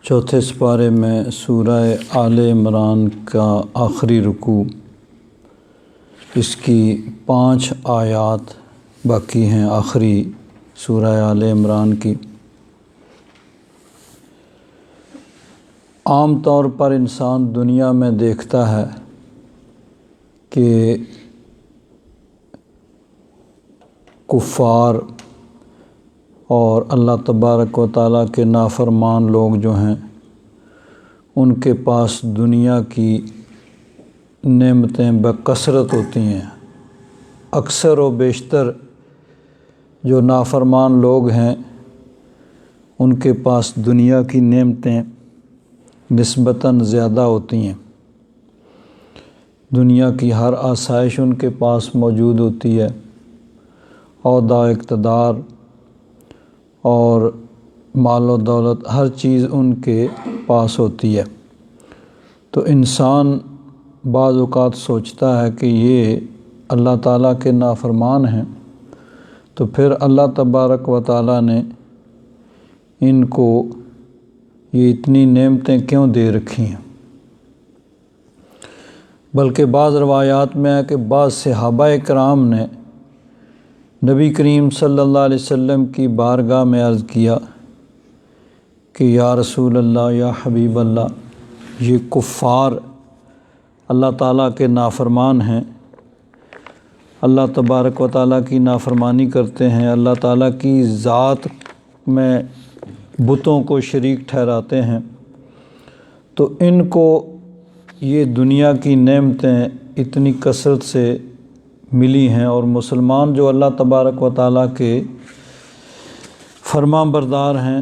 چوتھے سپارے میں سورہ آل عمران کا آخری رکوع، اس کی 5 آیات باقی ہیں آخری سورہ آل عمران کی۔ عام طور پر انسان دنیا میں دیکھتا ہے کہ کفار اور اللہ تبارک و تعالیٰ کے نافرمان لوگ جو ہیں ان کے پاس دنیا کی نعمتیں بکثرت ہوتی ہیں۔ اکثر و بیشتر جو نافرمان لوگ ہیں ان کے پاس دنیا کی نعمتیں نسبتاً زیادہ ہوتی ہیں۔ دنیا کی ہر آسائش ان کے پاس موجود ہوتی ہے، عہدہ، اقتدار اور مال و دولت، ہر چیز ان کے پاس ہوتی ہے۔ تو انسان بعض اوقات سوچتا ہے کہ یہ اللہ تعالیٰ کے نافرمان ہیں، تو پھر اللہ تبارک و تعالیٰ نے ان کو یہ اتنی نعمتیں کیوں دے رکھی ہیں؟ بلکہ بعض روایات میں ہے کہ بعض صحابہ کرام نے نبی کریم صلی اللہ علیہ وسلم کی بارگاہ میں عرض کیا کہ یا رسول اللہ، یا حبیب اللہ، یہ کفار اللہ تعالیٰ کے نافرمان ہیں، اللہ تبارک و تعالیٰ کی نافرمانی کرتے ہیں، اللہ تعالیٰ کی ذات میں بتوں کو شریک ٹھہراتے ہیں، تو ان کو یہ دنیا کی نعمتیں اتنی کثرت سے ملی ہیں، اور مسلمان جو اللہ تبارک و تعالیٰ کے فرمان بردار ہیں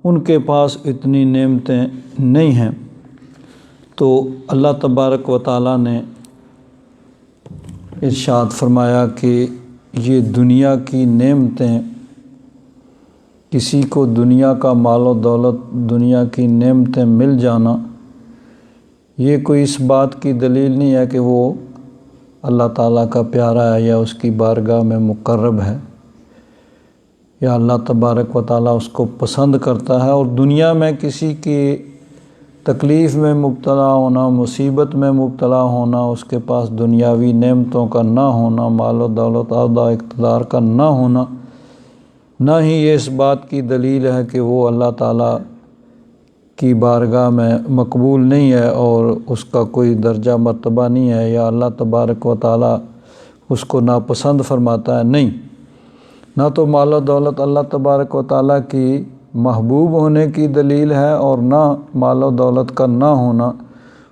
ان کے پاس اتنی نعمتیں نہیں ہیں۔ تو اللہ تبارک و تعالیٰ نے ارشاد فرمایا کہ یہ دنیا کی نعمتیں، کسی کو دنیا کا مال و دولت، دنیا کی نعمتیں مل جانا، یہ کوئی اس بات کی دلیل نہیں ہے کہ وہ اللہ تعالیٰ کا پیارا ہے یا اس کی بارگاہ میں مقرب ہے، یا اللہ تبارک و تعالیٰ اس کو پسند کرتا ہے۔ اور دنیا میں کسی کی تکلیف میں مبتلا ہونا، مصیبت میں مبتلا ہونا، اس کے پاس دنیاوی نعمتوں کا نہ ہونا، مال و دولت، عہدہ، اقتدار کا نہ ہونا، نہ ہی یہ اس بات کی دلیل ہے کہ وہ اللہ تعالیٰ کی بارگاہ میں مقبول نہیں ہے اور اس کا کوئی درجہ مرتبہ نہیں ہے، یا اللہ تبارک و تعالیٰ اس کو ناپسند فرماتا ہے۔ نہیں، نہ تو مال و دولت اللہ تبارک و تعالیٰ کی محبوب ہونے کی دلیل ہے، اور نہ مال و دولت کا نہ ہونا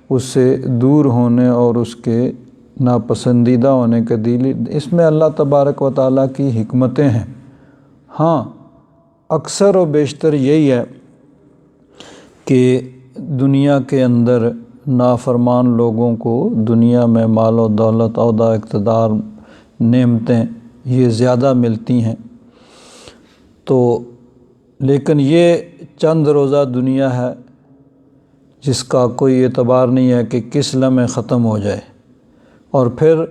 اس سے دور ہونے اور اس کے ناپسندیدہ ہونے کے دلیل۔ اس میں اللہ تبارک و تعالیٰ کی حکمتیں ہیں۔ ہاں، اکثر و بیشتر یہی ہے کہ دنیا کے اندر نافرمان لوگوں کو دنیا میں مال و دولت، عہدہ، اقتدار، نعمتیں یہ زیادہ ملتی ہیں، تو لیکن یہ چند روزہ دنیا ہے جس کا کوئی اعتبار نہیں ہے کہ کس لمحے ختم ہو جائے، اور پھر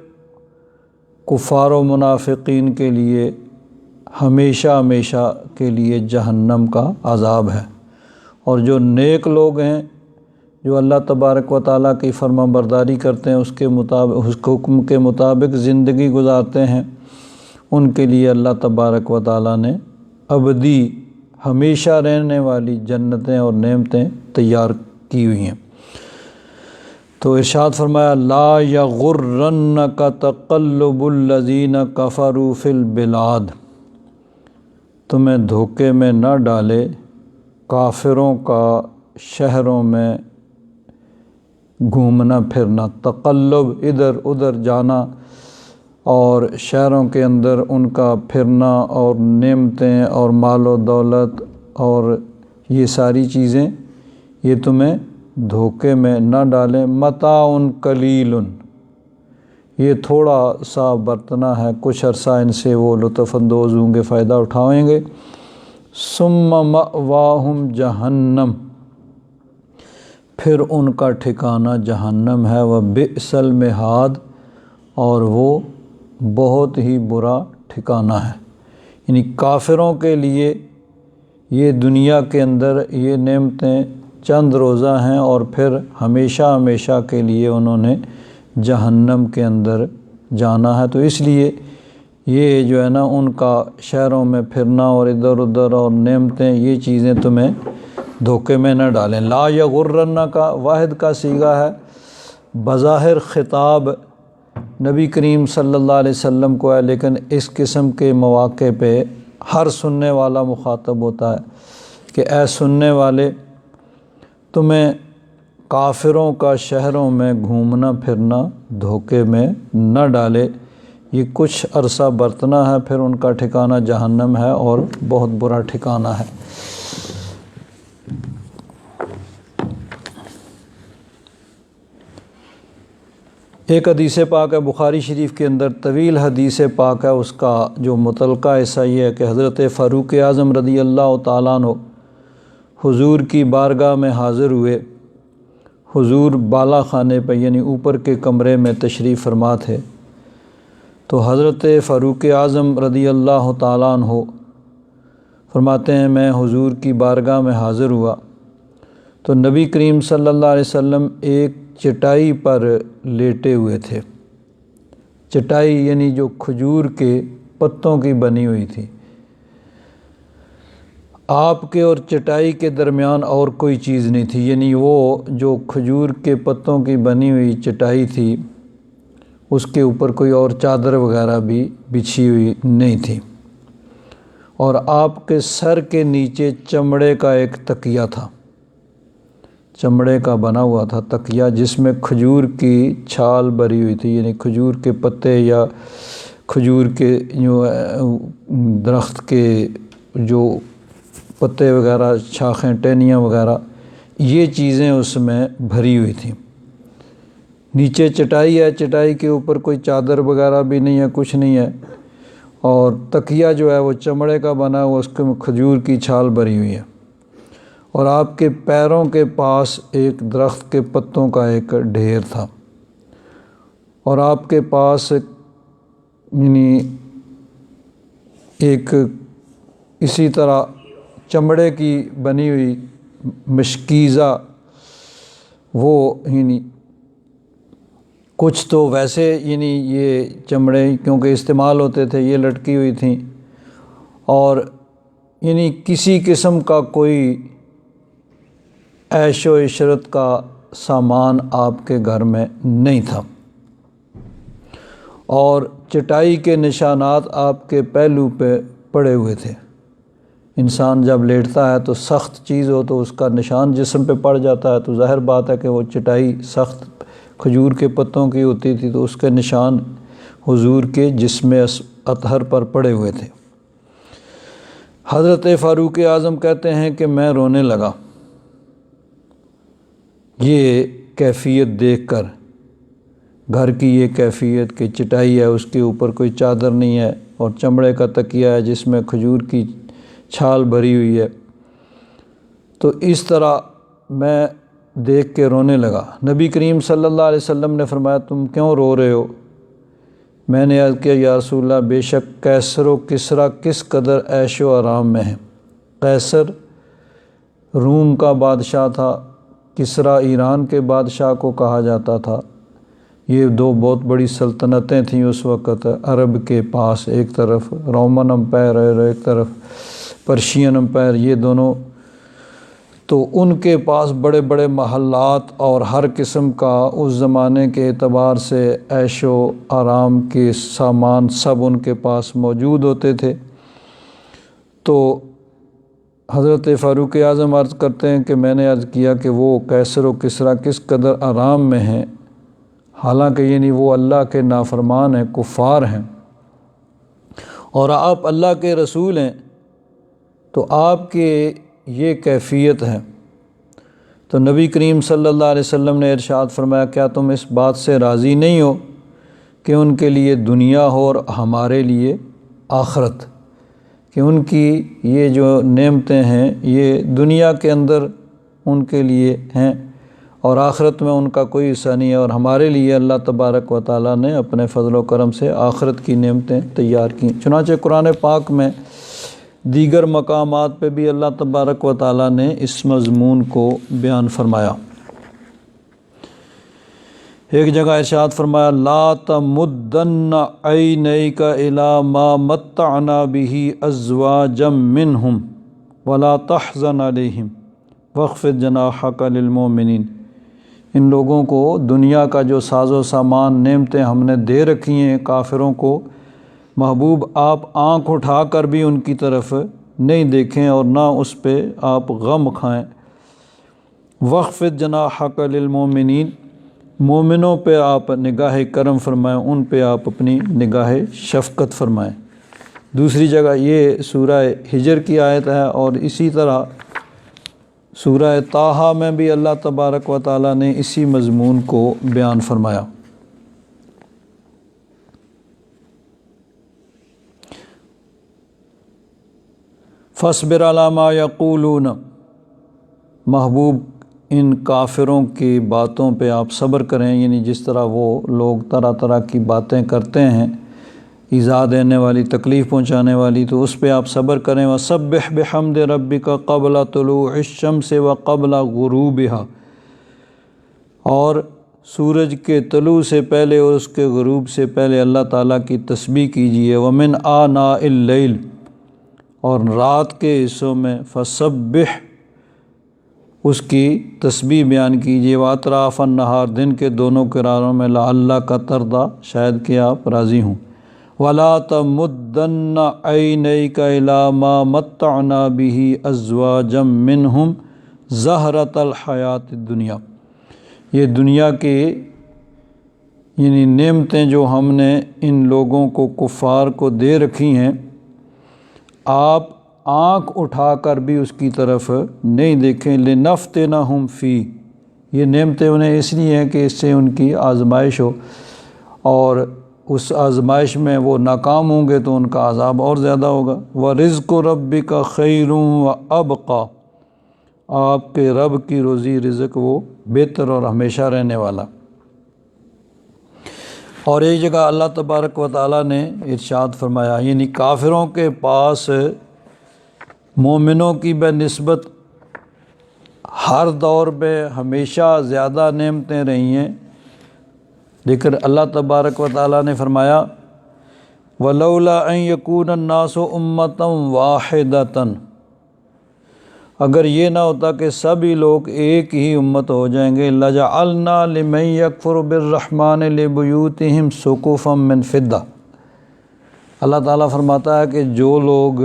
کفار و منافقین کے لیے ہمیشہ ہمیشہ کے لیے جہنم کا عذاب ہے۔ اور جو نیک لوگ ہیں، جو اللہ تبارک و تعالیٰ کی فرما برداری کرتے ہیں، اس کے مطابق، اس حکم کے مطابق زندگی گزارتے ہیں، ان کے لیے اللہ تبارک و تعالیٰ نے ابدی، ہمیشہ رہنے والی جنتیں اور نعمتیں تیار کی ہوئی ہیں۔ تو ارشاد فرمایا، لا یغرنک تقلب الذین کفروا فی البلاد، تمہیں دھوکے میں نہ ڈالے کافروں کا شہروں میں گھومنا پھرنا، تقلب ادھر ادھر جانا، اور شہروں کے اندر ان کا پھرنا، اور نعمتیں اور مال و دولت اور یہ ساری چیزیں یہ تمہیں دھوکے میں نہ ڈالیں۔ متاع قلیل، یہ تھوڑا سا برتنا ہے، کچھ عرصہ ان سے وہ لطف اندوز ہوں گے، فائدہ اٹھائیں گے۔ ثم مأواہم جہنم، پھر ان کا ٹھکانہ جہنم ہے، وبئس المہاد، اور وہ بہت ہی برا ٹھکانہ ہے۔ یعنی کافروں کے لیے یہ دنیا کے اندر یہ نعمتیں چند روزہ ہیں اور پھر ہمیشہ ہمیشہ کے لیے انہوں نے جہنم کے اندر جانا ہے۔ تو اس لیے یہ جو ہے نا ان کا شہروں میں پھرنا اور ادھر ادھر اور نعمتیں، یہ چیزیں تمہیں دھوکے میں نہ ڈالیں۔ لا یغرنک واحد کا صیغہ ہے، بظاہر خطاب نبی کریم صلی اللہ علیہ وسلم کو ہے، لیکن اس قسم کے مواقع پہ ہر سننے والا مخاطب ہوتا ہے کہ اے سننے والے، تمہیں کافروں کا شہروں میں گھومنا پھرنا دھوکے میں نہ ڈالے، یہ کچھ عرصہ برتنا ہے، پھر ان کا ٹھکانہ جہنم ہے اور بہت برا ٹھکانہ ہے۔ ایک حدیث پاک ہے بخاری شریف کے اندر، طویل حدیث پاک ہے، اس کا جو متعلقہ حصہ یہ ہے کہ حضرت فاروق اعظم رضی اللہ تعالیٰ عنہ حضور کی بارگاہ میں حاضر ہوئے۔ حضور بالا خانے پہ یعنی اوپر کے کمرے میں تشریف فرما تھے، تو حضرت فاروق اعظم رضی اللہ تعالیٰ عنہ فرماتے ہیں میں حضور کی بارگاہ میں حاضر ہوا تو نبی کریم صلی اللہ علیہ وسلم ایک چٹائی پر لیٹے ہوئے تھے۔ چٹائی یعنی جو کھجور کے پتوں کی بنی ہوئی تھی۔ آپ کے اور چٹائی کے درمیان اور کوئی چیز نہیں تھی، یعنی وہ جو کھجور کے پتوں کی بنی ہوئی چٹائی تھی اس کے اوپر کوئی اور چادر وغیرہ بھی بچھی ہوئی نہیں تھی، اور آپ کے سر کے نیچے چمڑے کا ایک تکیہ تھا، چمڑے کا بنا ہوا تھا تکیہ، جس میں کھجور کی چھال بھری ہوئی تھی، یعنی کھجور کے پتے یا کھجور کے جو درخت کے جو پتے وغیرہ، شاخیں، ٹہنیاں وغیرہ، یہ چیزیں اس میں بھری ہوئی تھیں۔ نیچے چٹائی ہے، چٹائی کے اوپر کوئی چادر وغیرہ بھی نہیں ہے، کچھ نہیں ہے، اور تکیہ جو ہے وہ چمڑے کا بنا ہوا، اس کے کھجور کی چھال بھری ہوئی ہے، اور آپ کے پیروں کے پاس ایک درخت کے پتوں کا ایک ڈھیر تھا، اور آپ کے پاس یعنی ایک اسی طرح چمڑے کی بنی ہوئی مشکیزہ، وہ یعنی کچھ تو ویسے یعنی یہ چمڑے کیونکہ استعمال ہوتے تھے یہ لٹکی ہوئی تھیں، اور یعنی کسی قسم کا کوئی عیش و عشرت کا سامان آپ کے گھر میں نہیں تھا، اور چٹائی کے نشانات آپ کے پہلو پہ پڑے ہوئے تھے۔ انسان جب لیٹتا ہے تو سخت چیز ہو تو اس کا نشان جسم پہ پڑ جاتا ہے، تو ظاہر بات ہے کہ وہ چٹائی سخت کھجور کے پتوں کی ہوتی تھی، تو اس کے نشان حضور کے جسم اطہر پر پڑے ہوئے تھے۔ حضرت فاروق اعظم کہتے ہیں کہ میں رونے لگا یہ کیفیت دیکھ کر، گھر کی یہ کیفیت کہ چٹائی ہے، اس کے اوپر کوئی چادر نہیں ہے، اور چمڑے کا تکیہ ہے جس میں کھجور کی چھال بھری ہوئی ہے، تو اس طرح میں دیکھ کے رونے لگا۔ نبی کریم صلی اللہ علیہ وسلم نے فرمایا تم کیوں رو رہے ہو؟ میں نے عرض کیا یا رسول اللہ، بے شک قیصر و کسریٰ کس قدر عیش و آرام میں ہیں۔ قیصر روم کا بادشاہ تھا، کسریٰ ایران کے بادشاہ کو کہا جاتا تھا۔ یہ دو بہت بڑی سلطنتیں تھیں اس وقت عرب کے پاس، ایک طرف رومن امپائر اور ایک طرف پرشین امپائر، یہ دونوں، تو ان کے پاس بڑے بڑے محلات اور ہر قسم کا اس زمانے کے اعتبار سے عیش و آرام کے سامان سب ان کے پاس موجود ہوتے تھے۔ تو حضرت فاروق اعظم عرض کرتے ہیں کہ میں نے عرض کیا کہ وہ قیصر و کسریٰ کس قدر آرام میں ہیں، حالانکہ یعنی وہ اللہ کے نافرمان ہیں، کفار ہیں، اور آپ اللہ کے رسول ہیں، تو آپ کے یہ کیفیت ہے۔ تو نبی کریم صلی اللہ علیہ وسلم نے ارشاد فرمایا کیا تم اس بات سے راضی نہیں ہو کہ ان کے لیے دنیا ہو اور ہمارے لیے آخرت، کہ ان کی یہ جو نعمتیں ہیں یہ دنیا کے اندر ان کے لیے ہیں اور آخرت میں ان کا کوئی حصہ نہیں ہے، اور ہمارے لیے اللہ تبارک و تعالیٰ نے اپنے فضل و کرم سے آخرت کی نعمتیں تیار کی۔ چنانچہ قرآن پاک میں دیگر مقامات پہ بھی اللہ تبارک و تعالیٰ نے اس مضمون کو بیان فرمایا۔ ایک جگہ ارشاد فرمایا لا تمدن عینیک الی ما متعنا بہ ازواجا منہم ولا تحزن علیہم واخفض جناحک للمؤمنین۔ ان لوگوں کو دنیا کا جو ساز و سامان نعمتیں ہم نے دے رکھی ہیں کافروں کو، محبوب آپ آنکھ اٹھا کر بھی ان کی طرف نہیں دیکھیں اور نہ اس پہ آپ غم کھائیں۔ واخفض جناحک للمؤمنین، مومنوں پہ آپ نگاہ کرم فرمائیں، ان پہ آپ اپنی نگاہ شفقت فرمائیں۔ دوسری جگہ یہ سورہ ہجر کی آیت ہے، اور اسی طرح سورہ طٰہٰ میں بھی اللہ تبارک و تعالیٰ نے اسی مضمون کو بیان فرمایا۔ فاصبر علی ما یقولون، محبوب ان کافروں کی باتوں پہ آپ صبر کریں، یعنی جس طرح وہ لوگ طرح طرح کی باتیں کرتے ہیں ایذا دینے والی، تکلیف پہنچانے والی، تو اس پہ آپ صبر کریں۔ وسبح بحمد ربک قبل طلوع الشمس وقبل غروبها، اور سورج کے طلوع سے پہلے اور اس کے غروب سے پہلے اللہ تعالیٰ کی تسبیح کیجیے۔ ومن آناء اللیل، اور رات کے حصوں میں فسبح، اس کی تسبیح بیان کیجیے۔ واطراف النہار، دن کے دونوں کناروں میں لعلک ترضیٰ، شاید کہ آپ راضی ہوں۔ ولا تمدن عینیک الی ما متعنا بہ ازواجا منہم زہرۃ الحیاۃ الدنیا، یہ دنیا کے یعنی نعمتیں جو ہم نے ان لوگوں کو کفار کو دے رکھی ہیں، آپ آنکھ اٹھا کر بھی اس کی طرف نہیں دیکھیں۔ لنفتنہم فی، یہ نعمتیں انہیں اس لیے ہیں کہ اس سے ان کی آزمائش ہو، اور اس آزمائش میں وہ ناکام ہوں گے تو ان کا عذاب اور زیادہ ہوگا۔ وَرِزْقُ رَبِّكَ خَيْرٌ وَأَبْقَىٰ، آپ کے رب کی روزی رزق وہ بہتر اور ہمیشہ رہنے والا۔ اور ایک جگہ اللہ تبارک و تعالیٰ نے ارشاد فرمایا، یعنی کافروں کے پاس مومنوں کی بہ نسبت ہر دور میں ہمیشہ زیادہ نعمتیں رہی ہیں، لیکن اللہ تبارک و تعالیٰ نے فرمایا وَلَوْلَا أَن يَكُونَ النَّاسُ أُمَّةً وَاحِدَةً، اگر یہ نہ ہوتا کہ سبھی لوگ ایک ہی امت ہو جائیں گے، لَجَعَلْنَا لِمَن يَكْفُرُ بِالرَّحْمَٰنِ لِبُيُوتِهِمْ سُقُفًا مِّن فِضَّةٍ، اللہ تعالیٰ فرماتا ہے کہ جو لوگ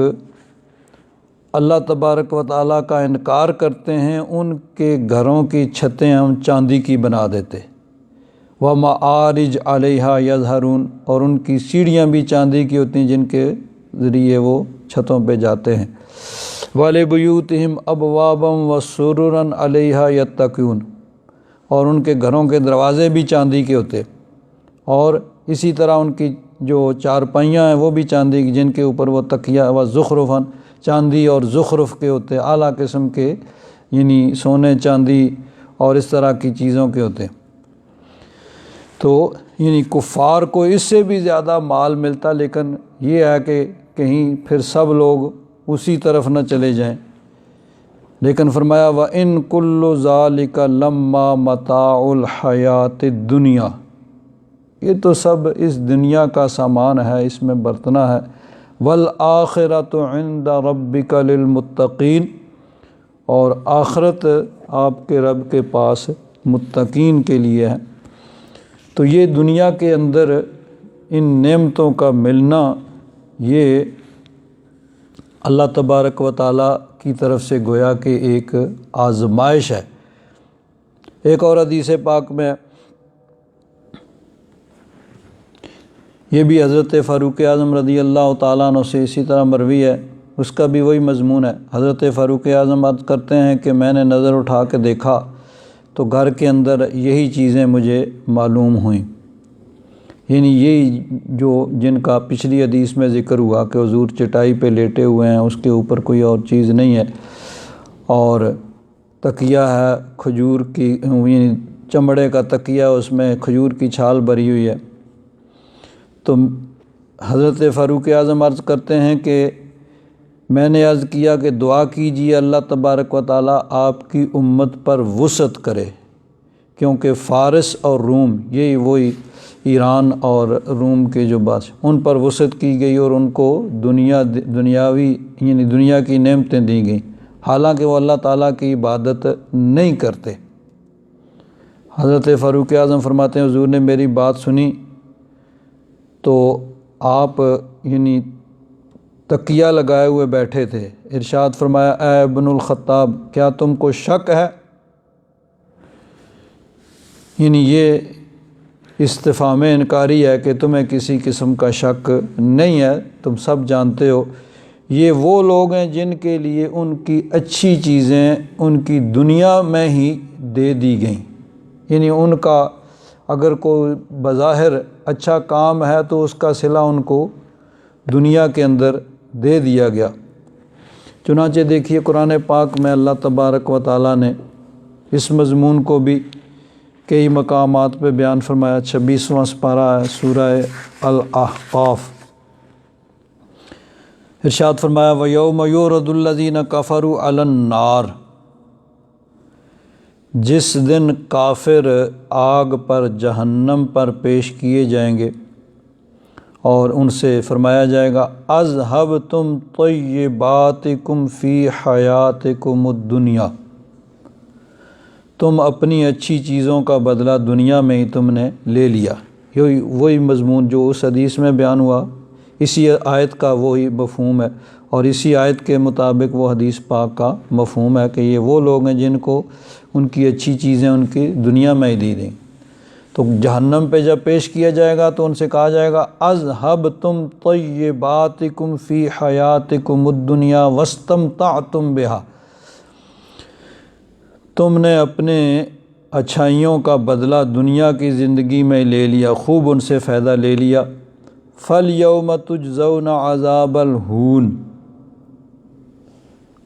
اللہ تبارک و تعالیٰ کا انکار کرتے ہیں ان کے گھروں کی چھتیں ہم چاندی کی بنا دیتے۔ وَمَعَارِجَ عَلَيْهَا يَظْهَرُونَ، اور ان کی سیڑھیاں بھی چاندی کی ہوتی ہیں جن کے ذریعے وہ چھتوں پہ جاتے ہیں۔ وَلِبُيُوتِهِمْ أَبْوَابًا وَسُرُرًا عَلَيْهَا يَتَّكِئُونَ، اور ان کے گھروں کے دروازے بھی چاندی کے ہوتے، اور اسی طرح ان کی جو چارپائیاں ہیں وہ بھی چاندی کی جن کے اوپر وہ تکیہ، وَزُخْرُفًا، چاندی اور زخرف کے ہوتے، اعلیٰ قسم کے، یعنی سونے چاندی اور اس طرح کی چیزوں کے ہوتے۔ تو یعنی کفار کو اس سے بھی زیادہ مال ملتا، لیکن یہ ہے کہ کہیں پھر سب لوگ اسی طرف نہ چلے جائیں۔ لیکن فرمایا وَإِن كُلُّ ذَلِكَ لَمَّا مَتَاعُ الْحَيَاةِ الدُّنْيَا، یہ تو سب اس دنیا کا سامان ہے، اس میں برتنا ہے۔ وَالْآخِرَةُ عِندَ رَبِّكَ لِلْمُتَّقِينَ، اور آخرت آپ کے رب کے پاس متقین کے لیے ہے۔ تو یہ دنیا کے اندر ان نعمتوں کا ملنا یہ اللہ تبارک و تعالیٰ کی طرف سے گویا کہ ایک آزمائش ہے۔ ایک اور حدیث پاک میں یہ بھی حضرت فاروق اعظم رضی اللہ تعالیٰ عنہ سے اسی طرح مروی ہے، اس کا بھی وہی مضمون ہے۔ حضرت فاروق اعظم عرض کرتے ہیں کہ میں نے نظر اٹھا کے دیکھا تو گھر کے اندر یہی چیزیں مجھے معلوم ہوئیں، یعنی یہی جو جن کا پچھلی حدیث میں ذکر ہوا کہ حضور چٹائی پہ لیٹے ہوئے ہیں، اس کے اوپر کوئی اور چیز نہیں ہے، اور تکیہ ہے کھجور کی، یعنی چمڑے کا تکیہ، اس میں کھجور کی چھال بھری ہوئی ہے۔ تو حضرت فاروق اعظم عرض کرتے ہیں کہ میں نے عرض کیا کہ دعا کیجیے اللہ تبارک و تعالیٰ آپ کی امت پر وسعت کرے، کیونکہ فارس اور روم یہی وہی ایران اور روم کے جو بادشاہ ان پر وسعت کی گئی اور ان کو دنیاوی یعنی دنیا کی نعمتیں دی گئیں، حالانکہ وہ اللہ تعالیٰ کی عبادت نہیں کرتے۔ حضرت فاروق اعظم فرماتے ہیں حضور نے میری بات سنی تو آپ یعنی تکیہ لگائے ہوئے بیٹھے تھے، ارشاد فرمایا اے ابن الخطاب کیا تم کو شک ہے؟ یعنی یہ استفہام انکاری ہے کہ تمہیں کسی قسم کا شک نہیں ہے، تم سب جانتے ہو یہ وہ لوگ ہیں جن کے لیے ان کی اچھی چیزیں ان کی دنیا میں ہی دے دی گئیں، یعنی ان کا اگر کوئی بظاہر اچھا کام ہے تو اس کا صلہ ان کو دنیا کے اندر دے دیا گیا۔ چنانچہ دیکھیے قرآن پاک میں اللہ تبارک و تعالیٰ نے اس مضمون کو بھی کئی مقامات پہ بیان فرمایا۔ 26واں سپارہ ہے سورہ الاحقاف، ارشاد فرمایا وَيَوْمَ يُعْرَضُ الَّذِينَ كَفَرُوا عَلَى النَّارِ، جس دن کافر آگ پر جہنم پر پیش کیے جائیں گے اور ان سے فرمایا جائے گا اذهبتم طیباتکم فی حیاتکم الدنیا، تم اپنی اچھی چیزوں کا بدلہ دنیا میں ہی تم نے لے لیا۔ یہی وہی مضمون جو اس حدیث میں بیان ہوا، اسی آیت کا وہی مفہوم ہے، اور اسی آیت کے مطابق وہ حدیث پاک کا مفہوم ہے کہ یہ وہ لوگ ہیں جن کو ان کی اچھی چیزیں ان کی دنیا میں ہی دی دیں۔ تو جہنم پہ جب پیش کیا جائے گا تو ان سے کہا جائے گا اذهبتم طیباتکم فی حیاتکم الدنیا واستمتعتم بہا، تم نے اپنے اچھائیوں کا بدلہ دنیا کی زندگی میں لے لیا، خوب ان سے فائدہ لے لیا۔ فَالْيَوْمَ تُجْزَوْنَ عَذَابَ الْهُونِ،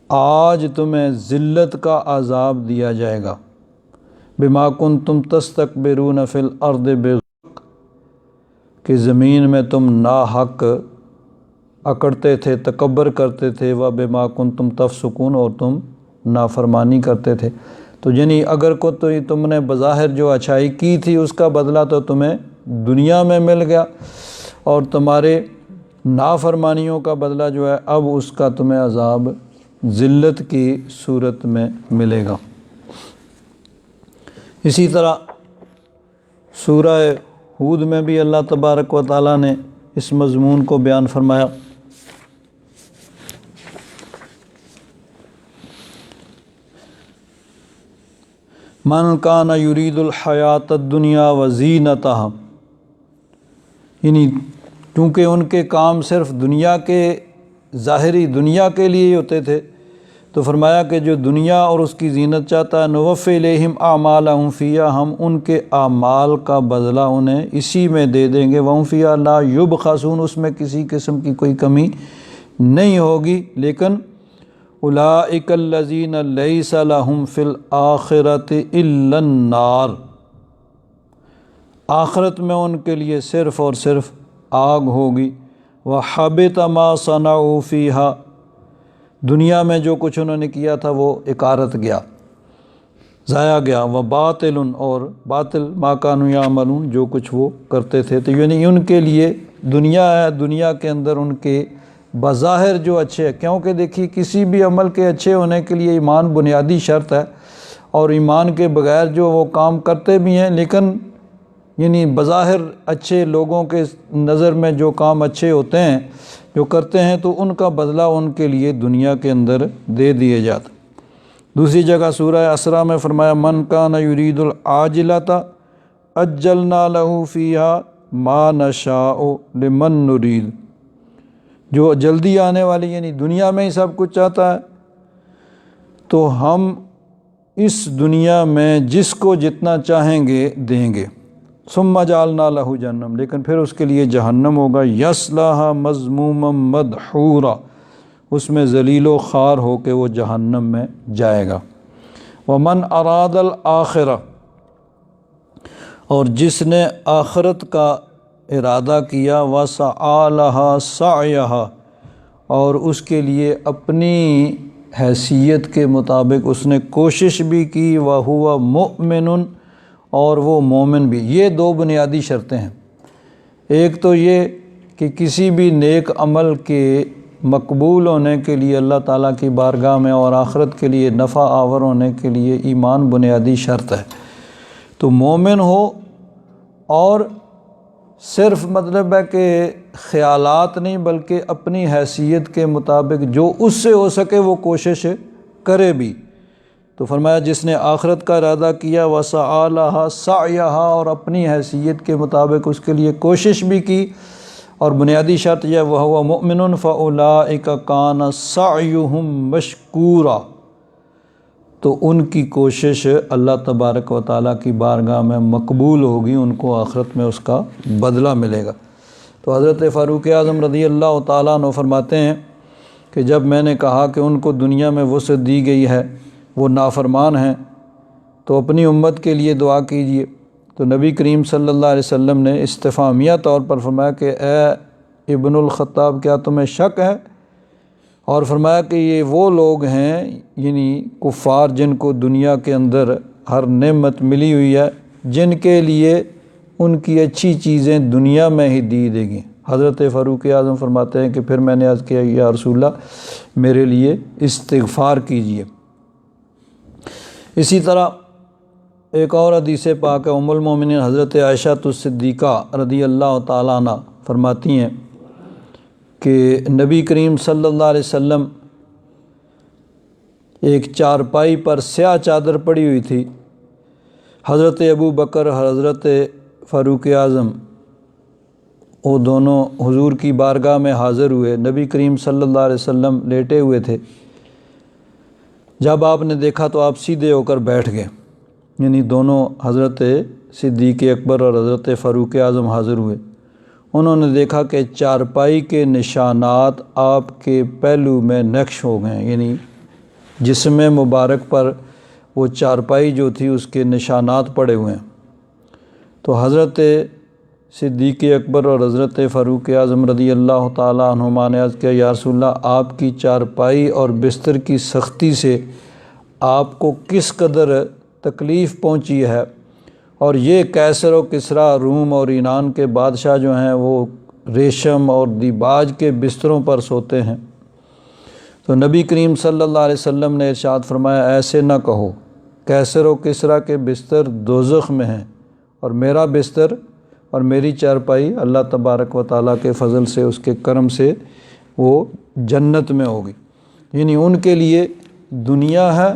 آج تمہیں ذلت کا عذاب دیا جائے گا، بِمَا كُنْتُمْ تَسْتَكْبِرُونَ فِي الْأَرْضِ بِغَيْرِ، کہ زمین میں تم ناحق اکڑتے تھے، تکبر کرتے تھے، وَبِمَا كُنْتُمْ تَفْسُقُونَ، اور تم نافرمانی کرتے تھے۔ تو یعنی اگر کو تو تم نے بظاہر جو اچھائی کی تھی اس کا بدلہ تو تمہیں دنیا میں مل گیا، اور تمہارے نافرمانیوں کا بدلہ جو ہے اب اس کا تمہیں عذاب ذلت کی صورت میں ملے گا۔ اسی طرح سورہ ہود میں بھی اللہ تبارک و تعالیٰ نے اس مضمون کو بیان فرمایا۔ من کان یرید الحیات الدنیا وزینتہا، یعنی چونکہ ان کے کام صرف دنیا کے ظاہری دنیا کے لیے ہی ہوتے تھے تو فرمایا کہ جو دنیا اور اس کی زینت چاہتا ہے نوفی الیہم اعمالہم فیہا، ہم ان کے اعمال کا بدلہ انہیں اسی میں دے دیں گے، وہم فیہا لا یبخسون، اس میں کسی قسم کی کوئی کمی نہیں ہوگی۔ لیکن اولئک الذین لیس لہم فی الآخرۃ الا النار، آخرت میں ان کے لیے صرف اور صرف آگ ہوگی۔ وحبط ما صنعوا فیہا، دنیا میں جو کچھ انہوں نے کیا تھا وہ اکارت گیا، ضائع گیا۔ وباطل، اور باطل ما کانوا یعملون، جو کچھ وہ کرتے تھے۔ تو یعنی ان کے لیے دنیا ہے، دنیا کے اندر ان کے بظاہر جو اچھے ہیں، کیونکہ دیکھیے کسی بھی عمل کے اچھے ہونے کے لیے ایمان بنیادی شرط ہے، اور ایمان کے بغیر جو وہ کام کرتے بھی ہیں لیکن یعنی بظاہر اچھے لوگوں کے نظر میں جو کام اچھے ہوتے ہیں جو کرتے ہیں تو ان کا بدلہ ان کے لیے دنیا کے اندر دے دیے جاتا۔ دوسری جگہ سورہ اسراء میں فرمایا من کان یرید العاجلۃ عجلنا لہ فیہا ما نشاء لمن نرید، جو جلدی آنے والی یعنی دنیا میں ہی سب کچھ چاہتا ہے تو ہم اس دنیا میں جس کو جتنا چاہیں گے دیں گے۔ ثم جعلنا لہ جہنم، لیکن پھر اس کے لیے جہنم ہوگا، یصلاھا مذموما مدحورا، اس میں ذلیل و خوار ہو کے وہ جہنم میں جائے گا۔ ومن اراد الآخرہ، اور جس نے آخرت کا ارادہ کیا، وسعی لہا سعیہا، اور اس کے لیے اپنی حیثیت کے مطابق اس نے کوشش بھی کی، وَهُوَ مُؤْمِنٌ، اور وہ مومن بھی۔ یہ دو بنیادی شرطیں ہیں۔ ایک تو یہ کہ کسی بھی نیک عمل کے مقبول ہونے کے لیے اللہ تعالیٰ کی بارگاہ میں اور آخرت کے لیے نفع آور ہونے کے لیے ایمان بنیادی شرط ہے۔ تو مومن ہو، اور صرف مطلب ہے کہ خیالات نہیں بلکہ اپنی حیثیت کے مطابق جو اس سے ہو سکے وہ کوشش کرے بھی۔ تو فرمایا جس نے آخرت کا ارادہ کیا، وَسَعَىٰ لَهَا سَعْيَهَا، اور اپنی حیثیت کے مطابق اس کے لیے کوشش بھی کی، اور بنیادی شرط یہ وَهُوَ مُؤْمِنٌ فَأُولَٰئِكَ كَانَ سَعْيُهُمْ مَشْكُورًا، تو ان کی کوشش اللہ تبارک و تعالیٰ کی بارگاہ میں مقبول ہوگی، ان کو آخرت میں اس کا بدلہ ملے گا۔ تو حضرت فاروق اعظم رضی اللہ تعالیٰ عنہ فرماتے ہیں کہ جب میں نے کہا کہ ان کو دنیا میں وسعت دی گئی ہے، وہ نافرمان ہیں، تو اپنی امت کے لیے دعا کیجیے۔ تو نبی کریم صلی اللہ علیہ وسلم نے استفہامیہ طور پر فرمایا کہ اے ابن الخطاب، کیا تمہیں شک ہے؟ اور فرمایا کہ یہ وہ لوگ ہیں، یعنی کفار، جن کو دنیا کے اندر ہر نعمت ملی ہوئی ہے، جن کے لیے ان کی اچھی چیزیں دنیا میں ہی دی دے گی۔ حضرت فاروق اعظم فرماتے ہیں کہ پھر میں نے عرض کیا یا رسول اللہ میرے لیے استغفار کیجیے۔ اسی طرح ایک اور حدیث پاک ہے، ام المومنین حضرت عائشہ الصدیقہ رضی اللہ تعالیٰ عنہ فرماتی ہیں کہ نبی کریم صلی اللہ علیہ وسلم ایک چارپائی پر سیاہ چادر پڑی ہوئی تھی۔ حضرت ابو بکر، حضرت فاروق اعظم، وہ دونوں حضور کی بارگاہ میں حاضر ہوئے۔ نبی کریم صلی اللہ علیہ وسلم لیٹے ہوئے تھے۔ جب آپ نے دیکھا تو آپ سیدھے ہو کر بیٹھ گئے، یعنی دونوں حضرت صدیق اکبر اور حضرت فاروق اعظم حاضر ہوئے۔ انہوں نے دیکھا کہ چارپائی کے نشانات آپ کے پہلو میں نقش ہو گئے، یعنی جسم مبارک پر وہ چارپائی جو تھی اس کے نشانات پڑے ہوئے ہیں۔ تو حضرت صدیق اکبر اور حضرت فاروق اعظم رضی اللہ تعالیٰ عنہما نے عرض کیا یا رسول اللہ، آپ کی چارپائی اور بستر کی سختی سے آپ کو کس قدر تکلیف پہنچی ہے، اور یہ کیسر و کسریٰ، روم اور ایران کے بادشاہ جو ہیں وہ ریشم اور دیباج کے بستروں پر سوتے ہیں۔ تو نبی کریم صلی اللہ علیہ وسلم نے ارشاد فرمایا ایسے نہ کہو، کیسر و کسریٰ کے بستر دوزخ میں ہیں، اور میرا بستر اور میری چارپائی اللہ تبارک و تعالیٰ کے فضل سے، اس کے کرم سے وہ جنت میں ہوگی۔ یعنی ان کے لیے دنیا ہے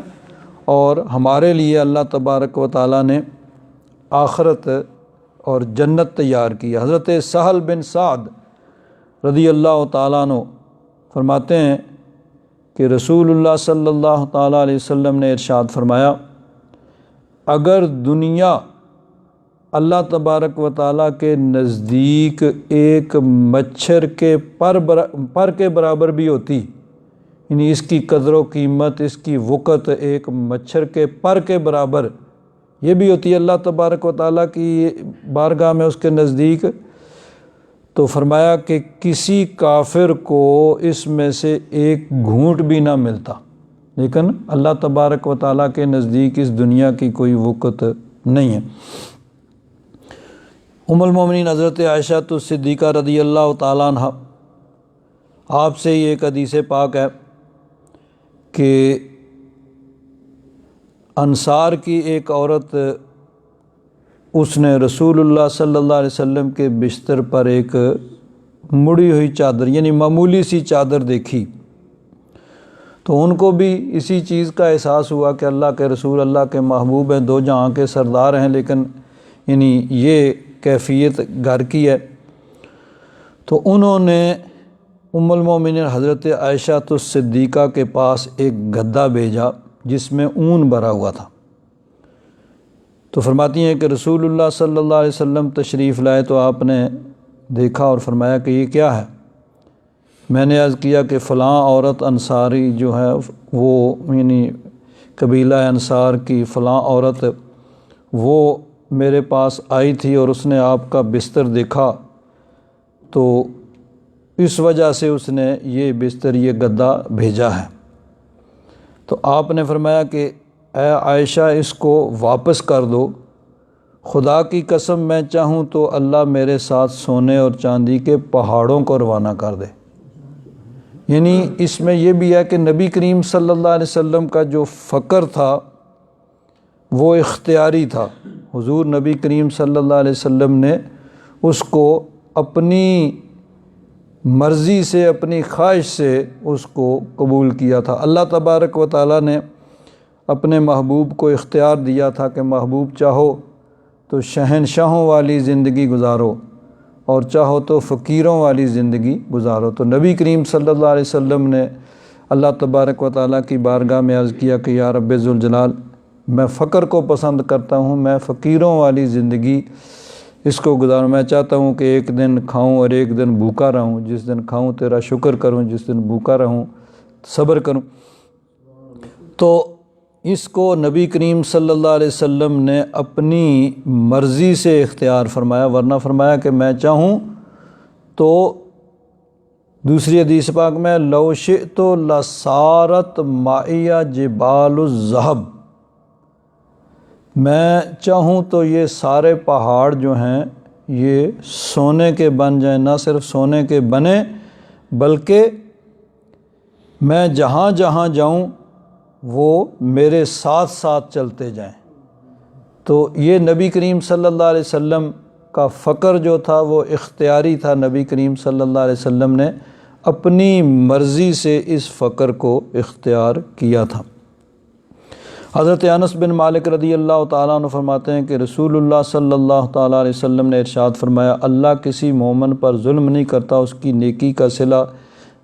اور ہمارے لیے اللہ تبارک و تعالیٰ نے آخرت اور جنت تیار کی۔ حضرت سہل بن سعد رضی اللہ تعالیٰ عنہ فرماتے ہیں کہ رسول اللہ صلی اللہ تعالیٰ علیہ وسلم نے ارشاد فرمایا، اگر دنیا اللہ تبارک و تعالیٰ کے نزدیک ایک مچھر کے پر کے برابر بھی ہوتی، یعنی اس کی قدر و قیمت، اس کی وقت ایک مچھر کے پر کے برابر یہ بھی ہوتی ہے اللہ تبارک و تعالیٰ کی بارگاہ میں اس کے نزدیک، تو فرمایا کہ کسی کافر کو اس میں سے ایک گھونٹ بھی نہ ملتا، لیکن اللہ تبارک و تعالیٰ کے نزدیک اس دنیا کی کوئی وقت نہیں ہے۔ ام المومنین حضرت عائشہ الصدیقہ رضی اللہ تعالیٰ عنہ، آپ سے یہ ایک حدیث پاک ہے کہ انصار کی ایک عورت، اس نے رسول اللہ صلی اللہ علیہ وسلم کے بستر پر ایک مڑی ہوئی چادر، یعنی معمولی سی چادر دیکھی، تو ان کو بھی اسی چیز کا احساس ہوا کہ اللہ کے رسول، اللہ کے محبوب ہیں، دو جہاں کے سردار ہیں، لیکن یعنی یہ کیفیت گھر کی ہے۔ تو انہوں نے ام المومنین حضرت عائشہ الصدیقہ کے پاس ایک گدا بھیجا جس میں اون بھرا ہوا تھا۔ تو فرماتی ہیں کہ رسول اللہ صلی اللہ علیہ وسلم تشریف لائے تو آپ نے دیکھا اور فرمایا کہ یہ کیا ہے؟ میں نے عرض کیا کہ فلاں عورت انصاری جو ہے وہ، یعنی قبیلہ انصار کی فلاں عورت، وہ میرے پاس آئی تھی اور اس نے آپ کا بستر دیکھا، تو اس وجہ سے اس نے یہ بستر یہ گدا بھیجا ہے۔ تو آپ نے فرمایا کہ اے عائشہ اس کو واپس کر دو، خدا کی قسم میں چاہوں تو اللہ میرے ساتھ سونے اور چاندی کے پہاڑوں کو روانہ کر دے۔ یعنی اس میں یہ بھی ہے کہ نبی کریم صلی اللہ علیہ وسلم کا جو فقر تھا وہ اختیاری تھا۔ حضور نبی کریم صلی اللہ علیہ وسلم نے اس کو اپنی مرضی سے اپنی خواہش سے اس کو قبول کیا تھا۔ اللہ تبارک و تعالیٰ نے اپنے محبوب کو اختیار دیا تھا کہ محبوب چاہو تو شہنشاہوں والی زندگی گزارو اور چاہو تو فقیروں والی زندگی گزارو۔ تو نبی کریم صلی اللہ علیہ وسلم نے اللہ تبارک و تعالیٰ کی بارگاہ میں عرض کیا کہ یا رب ذوالجلال، میں فقر کو پسند کرتا ہوں، میں فقیروں والی زندگی اس کو گزاروں۔ میں چاہتا ہوں کہ ایک دن کھاؤں اور ایک دن بھوکا رہوں، جس دن کھاؤں تیرا شکر کروں، جس دن بھوکا رہوں صبر کروں۔ تو اس کو نبی کریم صلی اللہ علیہ وسلم نے اپنی مرضی سے اختیار فرمایا، ورنہ فرمایا کہ میں چاہوں تو دوسری حدیث پاک میں لو شئت لصارت معی جبال الذہب، میں چاہوں تو یہ سارے پہاڑ جو ہیں یہ سونے کے بن جائیں، نہ صرف سونے کے بنے بلکہ میں جہاں جہاں جاؤں وہ میرے ساتھ ساتھ چلتے جائیں۔ تو یہ نبی کریم صلی اللہ علیہ وسلم کا فقر جو تھا وہ اختیاری تھا۔ نبی کریم صلی اللہ علیہ وسلم نے اپنی مرضی سے اس فقر کو اختیار کیا تھا۔ حضرت انس بن مالک رضی اللہ تعالیٰ عنہ فرماتے ہیں کہ رسول اللہ صلی اللہ تعالیٰ علیہ وسلم نے ارشاد فرمایا، اللہ کسی مومن پر ظلم نہیں کرتا، اس کی نیکی کا صلہ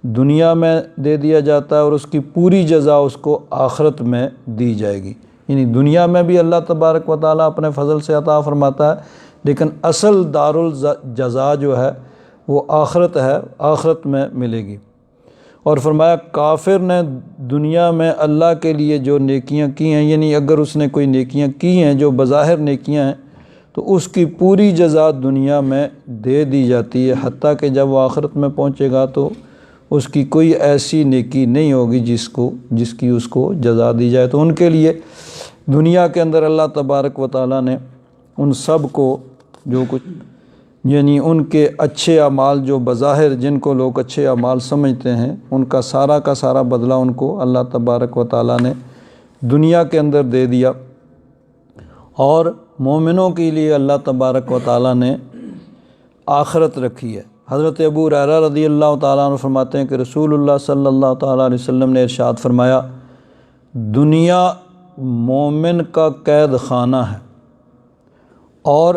دنیا میں دے دیا جاتا ہے اور اس کی پوری جزا اس کو آخرت میں دی جائے گی۔ یعنی دنیا میں بھی اللہ تبارک و تعالیٰ اپنے فضل سے عطا فرماتا ہے، لیکن اصل دار الجزا جو ہے وہ آخرت ہے، آخرت میں ملے گی۔ اور فرمایا کافر نے دنیا میں اللہ کے لیے جو نیکیاں کی ہیں، یعنی اگر اس نے کوئی نیکیاں کی ہیں جو بظاہر نیکیاں ہیں، تو اس کی پوری جزا دنیا میں دے دی جاتی ہے، حتیٰ کہ جب وہ آخرت میں پہنچے گا تو اس کی کوئی ایسی نیکی نہیں ہوگی جس کی اس کو جزا دی جائے۔ تو ان کے لیے دنیا کے اندر اللہ تبارک و تعالیٰ نے ان سب کو جو کچھ یعنی ان کے اچھے اعمال جو بظاہر جن کو لوگ اچھے اعمال سمجھتے ہیں، ان کا سارا بدلہ ان کو اللہ تبارک و تعالیٰ نے دنیا کے اندر دے دیا۔ اور مومنوں کے لیے اللہ تبارک و تعالیٰ نے آخرت رکھی ہے۔ حضرت ابو ہریرہ رضی اللہ تعالیٰ عنہ فرماتے ہیں کہ رسول اللہ صلی اللہ تعالیٰ علیہ وسلم نے ارشاد فرمایا، دنیا مومن کا قید خانہ ہے اور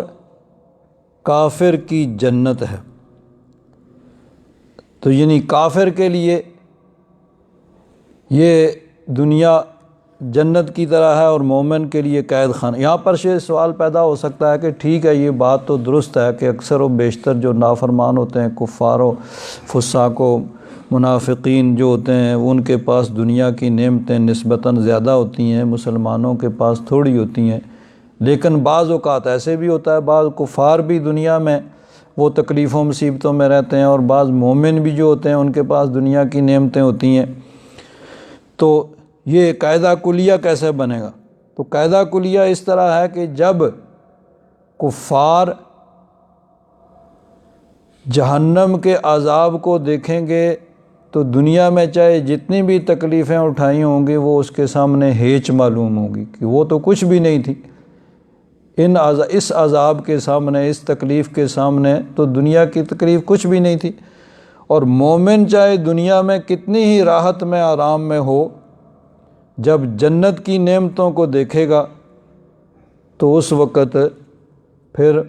کافر کی جنت ہے۔ تو یعنی کافر کے لیے یہ دنیا جنت کی طرح ہے اور مومن کے لیے قید خانہ۔ یہاں پر یہ سوال پیدا ہو سکتا ہے کہ ٹھیک ہے، یہ بات تو درست ہے کہ اکثر و بیشتر جو نافرمان ہوتے ہیں، کفار و فساق و منافقین جو ہوتے ہیں، ان کے پاس دنیا کی نعمتیں نسبتاً زیادہ ہوتی ہیں، مسلمانوں کے پاس تھوڑی ہوتی ہیں۔ لیکن بعض اوقات ایسے بھی ہوتا ہے، بعض کفار بھی دنیا میں وہ تکلیفوں مصیبتوں میں رہتے ہیں، اور بعض مومن بھی جو ہوتے ہیں ان کے پاس دنیا کی نعمتیں ہوتی ہیں۔ تو یہ قاعدہ کلیہ کیسے بنے گا؟ تو قاعدہ کلیہ اس طرح ہے کہ جب کفار جہنم کے عذاب کو دیکھیں گے تو دنیا میں چاہے جتنی بھی تکلیفیں اٹھائی ہوں گی وہ اس کے سامنے ہیچ معلوم ہوگی کہ وہ تو کچھ بھی نہیں تھی۔ اس عذاب کے سامنے، اس تکلیف کے سامنے تو دنیا کی تکلیف کچھ بھی نہیں تھی۔ اور مومن چاہے دنیا میں کتنی ہی راحت میں آرام میں ہو، جب جنت کی نعمتوں کو دیکھے گا تو اس وقت پھر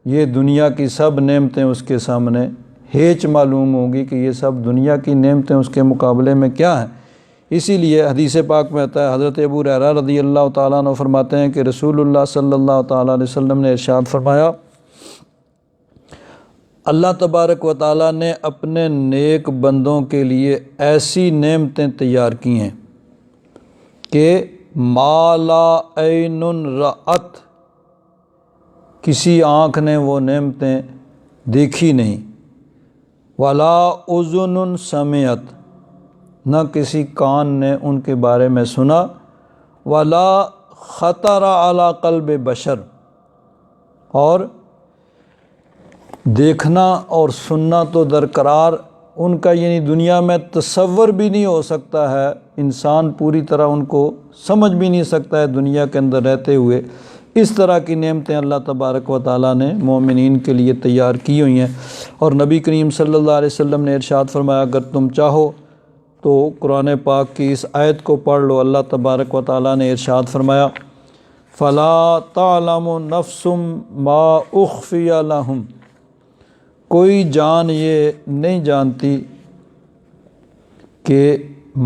یہ دنیا کی سب نعمتیں اس کے سامنے ہیچ معلوم ہوگی کہ یہ سب دنیا کی نعمتیں اس کے مقابلے میں کیا ہیں۔ اسی لیے حدیث پاک میں آتا ہے، حضرت ابو ہریرہ رضی اللہ تعالیٰ عنہ فرماتے ہیں کہ رسول اللہ صلی اللہ تعالیٰ علیہ وسلم نے ارشاد فرمایا، اللہ تبارک و تعالیٰ نے اپنے نیک بندوں کے لیے ایسی نعمتیں تیار کی ہیں کہ ما لا عین رأت، کسی آنکھ نے وہ نعمتیں دیکھی نہیں، ولا اذن سمعت، نہ کسی کان نے ان کے بارے میں سنا، ولا خطر علی قلب بشر، اور دیکھنا اور سننا تو درقرار ان کا، یعنی دنیا میں تصور بھی نہیں ہو سکتا ہے، انسان پوری طرح ان کو سمجھ بھی نہیں سکتا ہے دنیا کے اندر رہتے ہوئے۔ اس طرح کی نعمتیں اللہ تبارک و تعالیٰ نے مومنین کے لیے تیار کی ہوئی ہیں۔ اور نبی کریم صلی اللہ علیہ وسلم نے ارشاد فرمایا، اگر تم چاہو تو قرآن پاک کی اس آیت کو پڑھ لو۔ اللہ تبارک و تعالیٰ نے ارشاد فرمایا، فَلَا تَعْلَمُ نَفْسٌ مَا أُخْفِيَ لَهُمْ، کوئی جان یہ نہیں جانتی کہ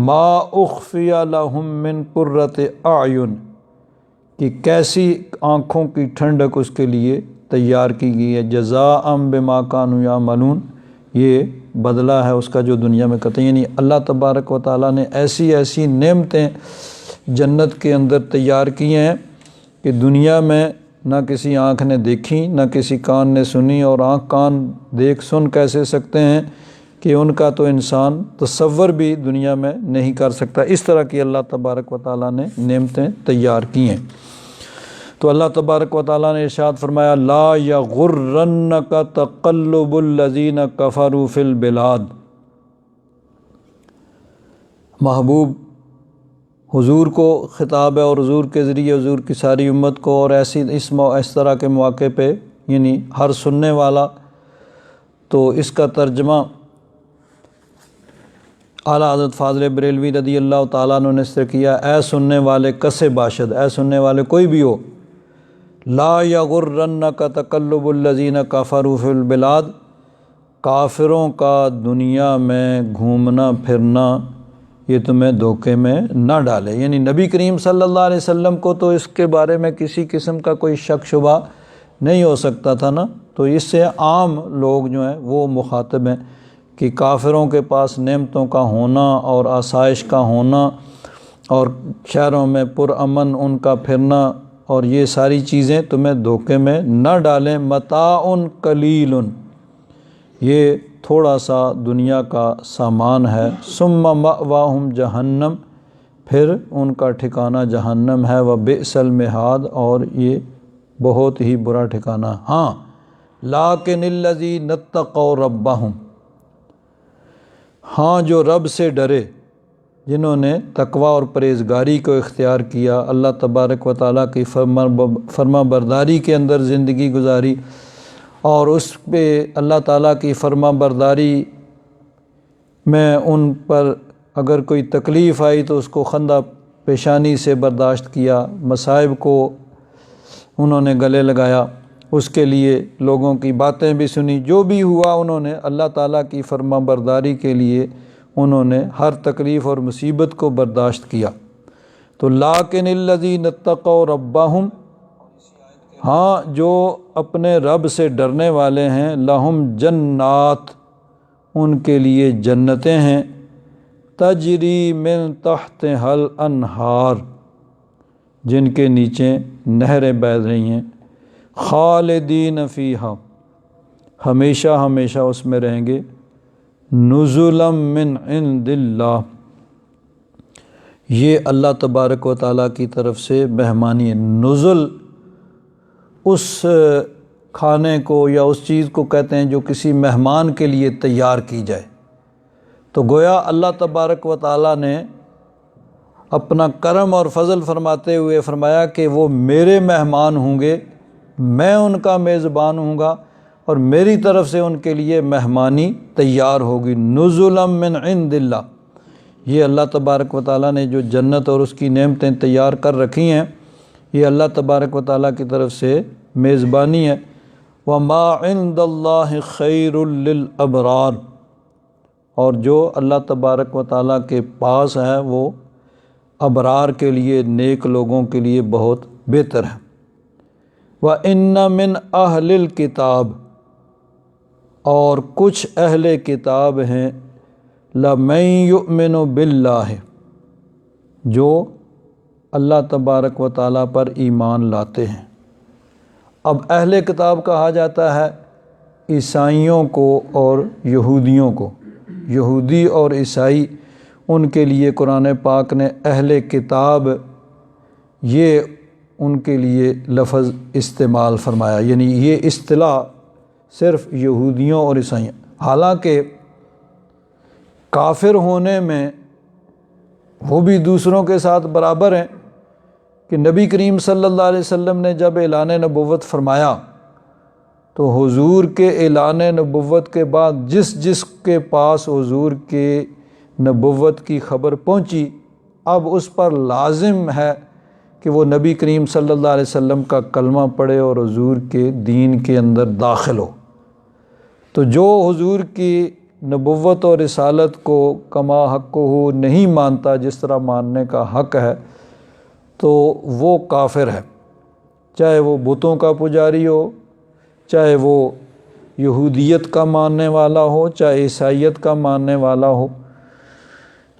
ما اخفی لہم من قرۃ اعین، کہ کیسی آنکھوں کی ٹھنڈک اس کے لیے تیار کی گئی ہے، جزاء بما کانوا یعملون، یہ بدلہ ہے اس کا جو دنیا میں کرتے ہیں۔ یعنی اللہ تبارک و تعالیٰ نے ایسی ایسی نعمتیں جنت کے اندر تیار کی ہیں کہ دنیا میں نہ کسی آنکھ نے دیکھی، نہ کسی کان نے سنی، اور آنکھ کان دیکھ سن کیسے سکتے ہیں کہ ان کا تو انسان تصور بھی دنیا میں نہیں کر سکتا۔ اس طرح کی اللہ تبارک و تعالیٰ نے نعمتیں تیار کی ہیں۔ تو اللہ تبارک و تعالیٰ نے ارشاد فرمایا، لا یغرنک تقلب الذین کفروا فی البلاد، محبوب حضور کو خطاب ہے، اور حضور کے ذریعے حضور کی ساری امت کو، اور اس طرح کے مواقع پہ یعنی ہر سننے والا، تو اس کا ترجمہ اعلیٰ حضرت فاضل بریلوی رضی اللہ تعالیٰ عنہ نے اس طرح کیا، اے سننے والے کسے باشد، اے سننے والے کوئی بھی ہو، لا یغرنک تقلب الذین کفروا فی البلاد، کافروں کا دنیا میں گھومنا پھرنا یہ تمہیں دھوکے میں نہ ڈالے۔ یعنی نبی کریم صلی اللہ علیہ وسلم کو تو اس کے بارے میں کسی قسم کا کوئی شک شبہ نہیں ہو سکتا تھا نا، تو اس سے عام لوگ جو ہیں وہ مخاطب ہیں کہ کافروں کے پاس نعمتوں کا ہونا اور آسائش کا ہونا اور شہروں میں پرامن ان کا پھرنا، اور یہ ساری چیزیں تمہیں دھوکے میں نہ ڈالیں۔ متاع قلیل، یہ تھوڑا سا دنیا کا سامان ہے، ثم مأواہم جہنم، پھر ان کا ٹھکانہ جہنم ہے، وبئس المہاد، اور یہ بہت ہی برا ٹھکانہ۔ ہاں لیکن الذین اتقوا ربہم، ہاں جو رب سے ڈرے، جنہوں نے تقوی اور پرہیزگاری کو اختیار کیا، اللہ تبارک و تعالیٰ کی فرما برداری کے اندر زندگی گزاری، اور اس پہ اللہ تعالیٰ کی فرما برداری میں ان پر اگر کوئی تکلیف آئی تو اس کو خندہ پیشانی سے برداشت کیا، مصائب کو انہوں نے گلے لگایا، اس کے لیے لوگوں کی باتیں بھی سنی، جو بھی ہوا انہوں نے اللہ تعالیٰ کی فرما برداری کے لیے انہوں نے ہر تکلیف اور مصیبت کو برداشت کیا۔ تو لیکن الذین اتقوا ربہم، ہاں جو اپنے رب سے ڈرنے والے ہیں، لہم جنات، ان کے لیے جنتیں ہیں، تجری من تحتہا الانہار، جن کے نیچے نہریں بہہ رہی ہیں، خالدین فیہا، ہمیشہ ہمیشہ اس میں رہیں گے، نزلا من عند اللہ، یہ اللہ تبارک و تعالیٰ کی طرف سے مہمانی ہے۔ نزل اس کھانے کو یا اس چیز کو کہتے ہیں جو کسی مہمان کے لیے تیار کی جائے، تو گویا اللہ تبارک و تعالیٰ نے اپنا کرم اور فضل فرماتے ہوئے فرمایا کہ وہ میرے مہمان ہوں گے، میں ان کا میزبان ہوں گا، اور میری طرف سے ان کے لیے مہمانی تیار ہوگی، نزلا من عند اللہ۔ یہ اللہ تبارک و تعالیٰ نے جو جنت اور اس کی نعمتیں تیار کر رکھی ہیں، یہ اللہ تبارک و تعالیٰ کی طرف سے میزبانی ہے۔ وَمَا عِندَ اللَّهِ خَيْرٌ لِلْأَبْرَارِ، اور جو اللہ تبارک و تعالیٰ کے پاس ہے وہ ابرار کے لیے، نیک لوگوں کے لیے بہت بہتر ہے۔ وَإِنَّ مِنْ أَهْلِ الْكِتَابِ، اور کچھ اہل کتاب ہیں، لَمَن يُؤْمِنُ بِاللَّهِ، جو اللہ تبارک و تعالیٰ پر ایمان لاتے ہیں۔ اب اہل کتاب کہا جاتا ہے عیسائیوں کو اور یہودیوں کو، یہودی اور عیسائی، ان کے لیے قرآن پاک نے اہل کتاب یہ ان کے لیے لفظ استعمال فرمایا، یعنی یہ اصطلاح صرف یہودیوں اور عیسائیوں، حالانکہ کافر ہونے میں وہ بھی دوسروں کے ساتھ برابر ہیں کہ نبی کریم صلی اللہ علیہ وسلم نے جب اعلان نبوت فرمایا تو حضور کے اعلان نبوت کے بعد جس کے پاس حضور کے نبوت کی خبر پہنچی، اب اس پر لازم ہے کہ وہ نبی کریم صلی اللہ علیہ وسلم کا کلمہ پڑھے اور حضور کے دین کے اندر داخل ہو۔ تو جو حضور کی نبوت اور رسالت کو کما حق ہو نہیں مانتا جس طرح ماننے کا حق ہے، تو وہ کافر ہے، چاہے وہ بتوں کا پجاری ہو، چاہے وہ یہودیت کا ماننے والا ہو، چاہے عیسائیت کا ماننے والا ہو۔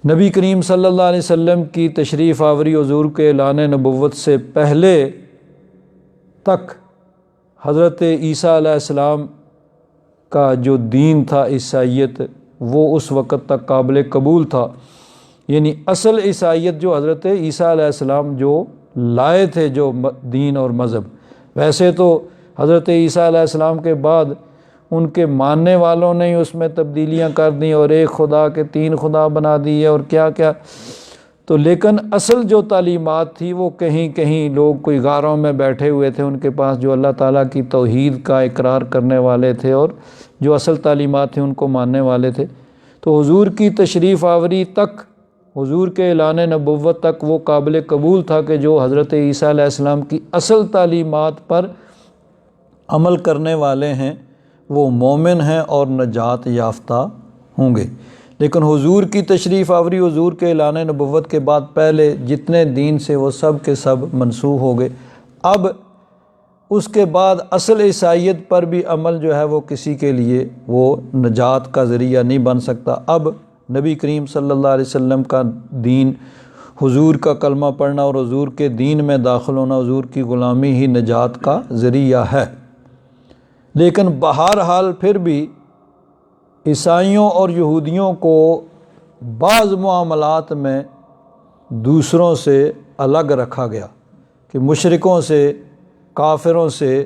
نبی کریم صلی اللہ علیہ وسلم کی تشریف آوری حضور کے اعلان نبوت سے پہلے تک حضرت عیسیٰ علیہ السلام کا جو دین تھا عیسائیت، وہ اس وقت تک قابل قبول تھا، یعنی اصل عیسائیت جو حضرت عیسیٰ علیہ السلام جو لائے تھے، جو دین اور مذہب۔ ویسے تو حضرت عیسیٰ علیہ السلام کے بعد ان کے ماننے والوں نے اس میں تبدیلیاں کر دیں اور ایک خدا کے 3 خدا بنا دیے اور کیا کیا، تو لیکن اصل جو تعلیمات تھی وہ کہیں کہیں لوگ کوئی غاروں میں بیٹھے ہوئے تھے ان کے پاس جو اللہ تعالیٰ کی توحید کا اقرار کرنے والے تھے اور جو اصل تعلیمات تھیں ان کو ماننے والے تھے۔ تو حضور کی تشریف آوری تک، حضور کے اعلان نبوت تک وہ قابل قبول تھا کہ جو حضرت عیسیٰ علیہ السلام کی اصل تعلیمات پر عمل کرنے والے ہیں وہ مومن ہیں اور نجات یافتہ ہوں گے۔ لیکن حضور کی تشریف آوری، حضور کے اعلان نبوت کے بعد پہلے جتنے دین سے وہ سب کے سب منسوخ ہو گئے۔ اب اس کے بعد اصل عیسائیت پر بھی عمل جو ہے وہ کسی کے لیے وہ نجات کا ذریعہ نہیں بن سکتا۔ اب نبی کریم صلی اللہ علیہ وسلم کا دین، حضور کا کلمہ پڑھنا اور حضور کے دین میں داخل ہونا، حضور کی غلامی ہی نجات کا ذریعہ ہے۔ لیکن بہرحال پھر بھی عیسائیوں اور یہودیوں کو بعض معاملات میں دوسروں سے الگ رکھا گیا کہ مشرکوں سے، کافروں سے،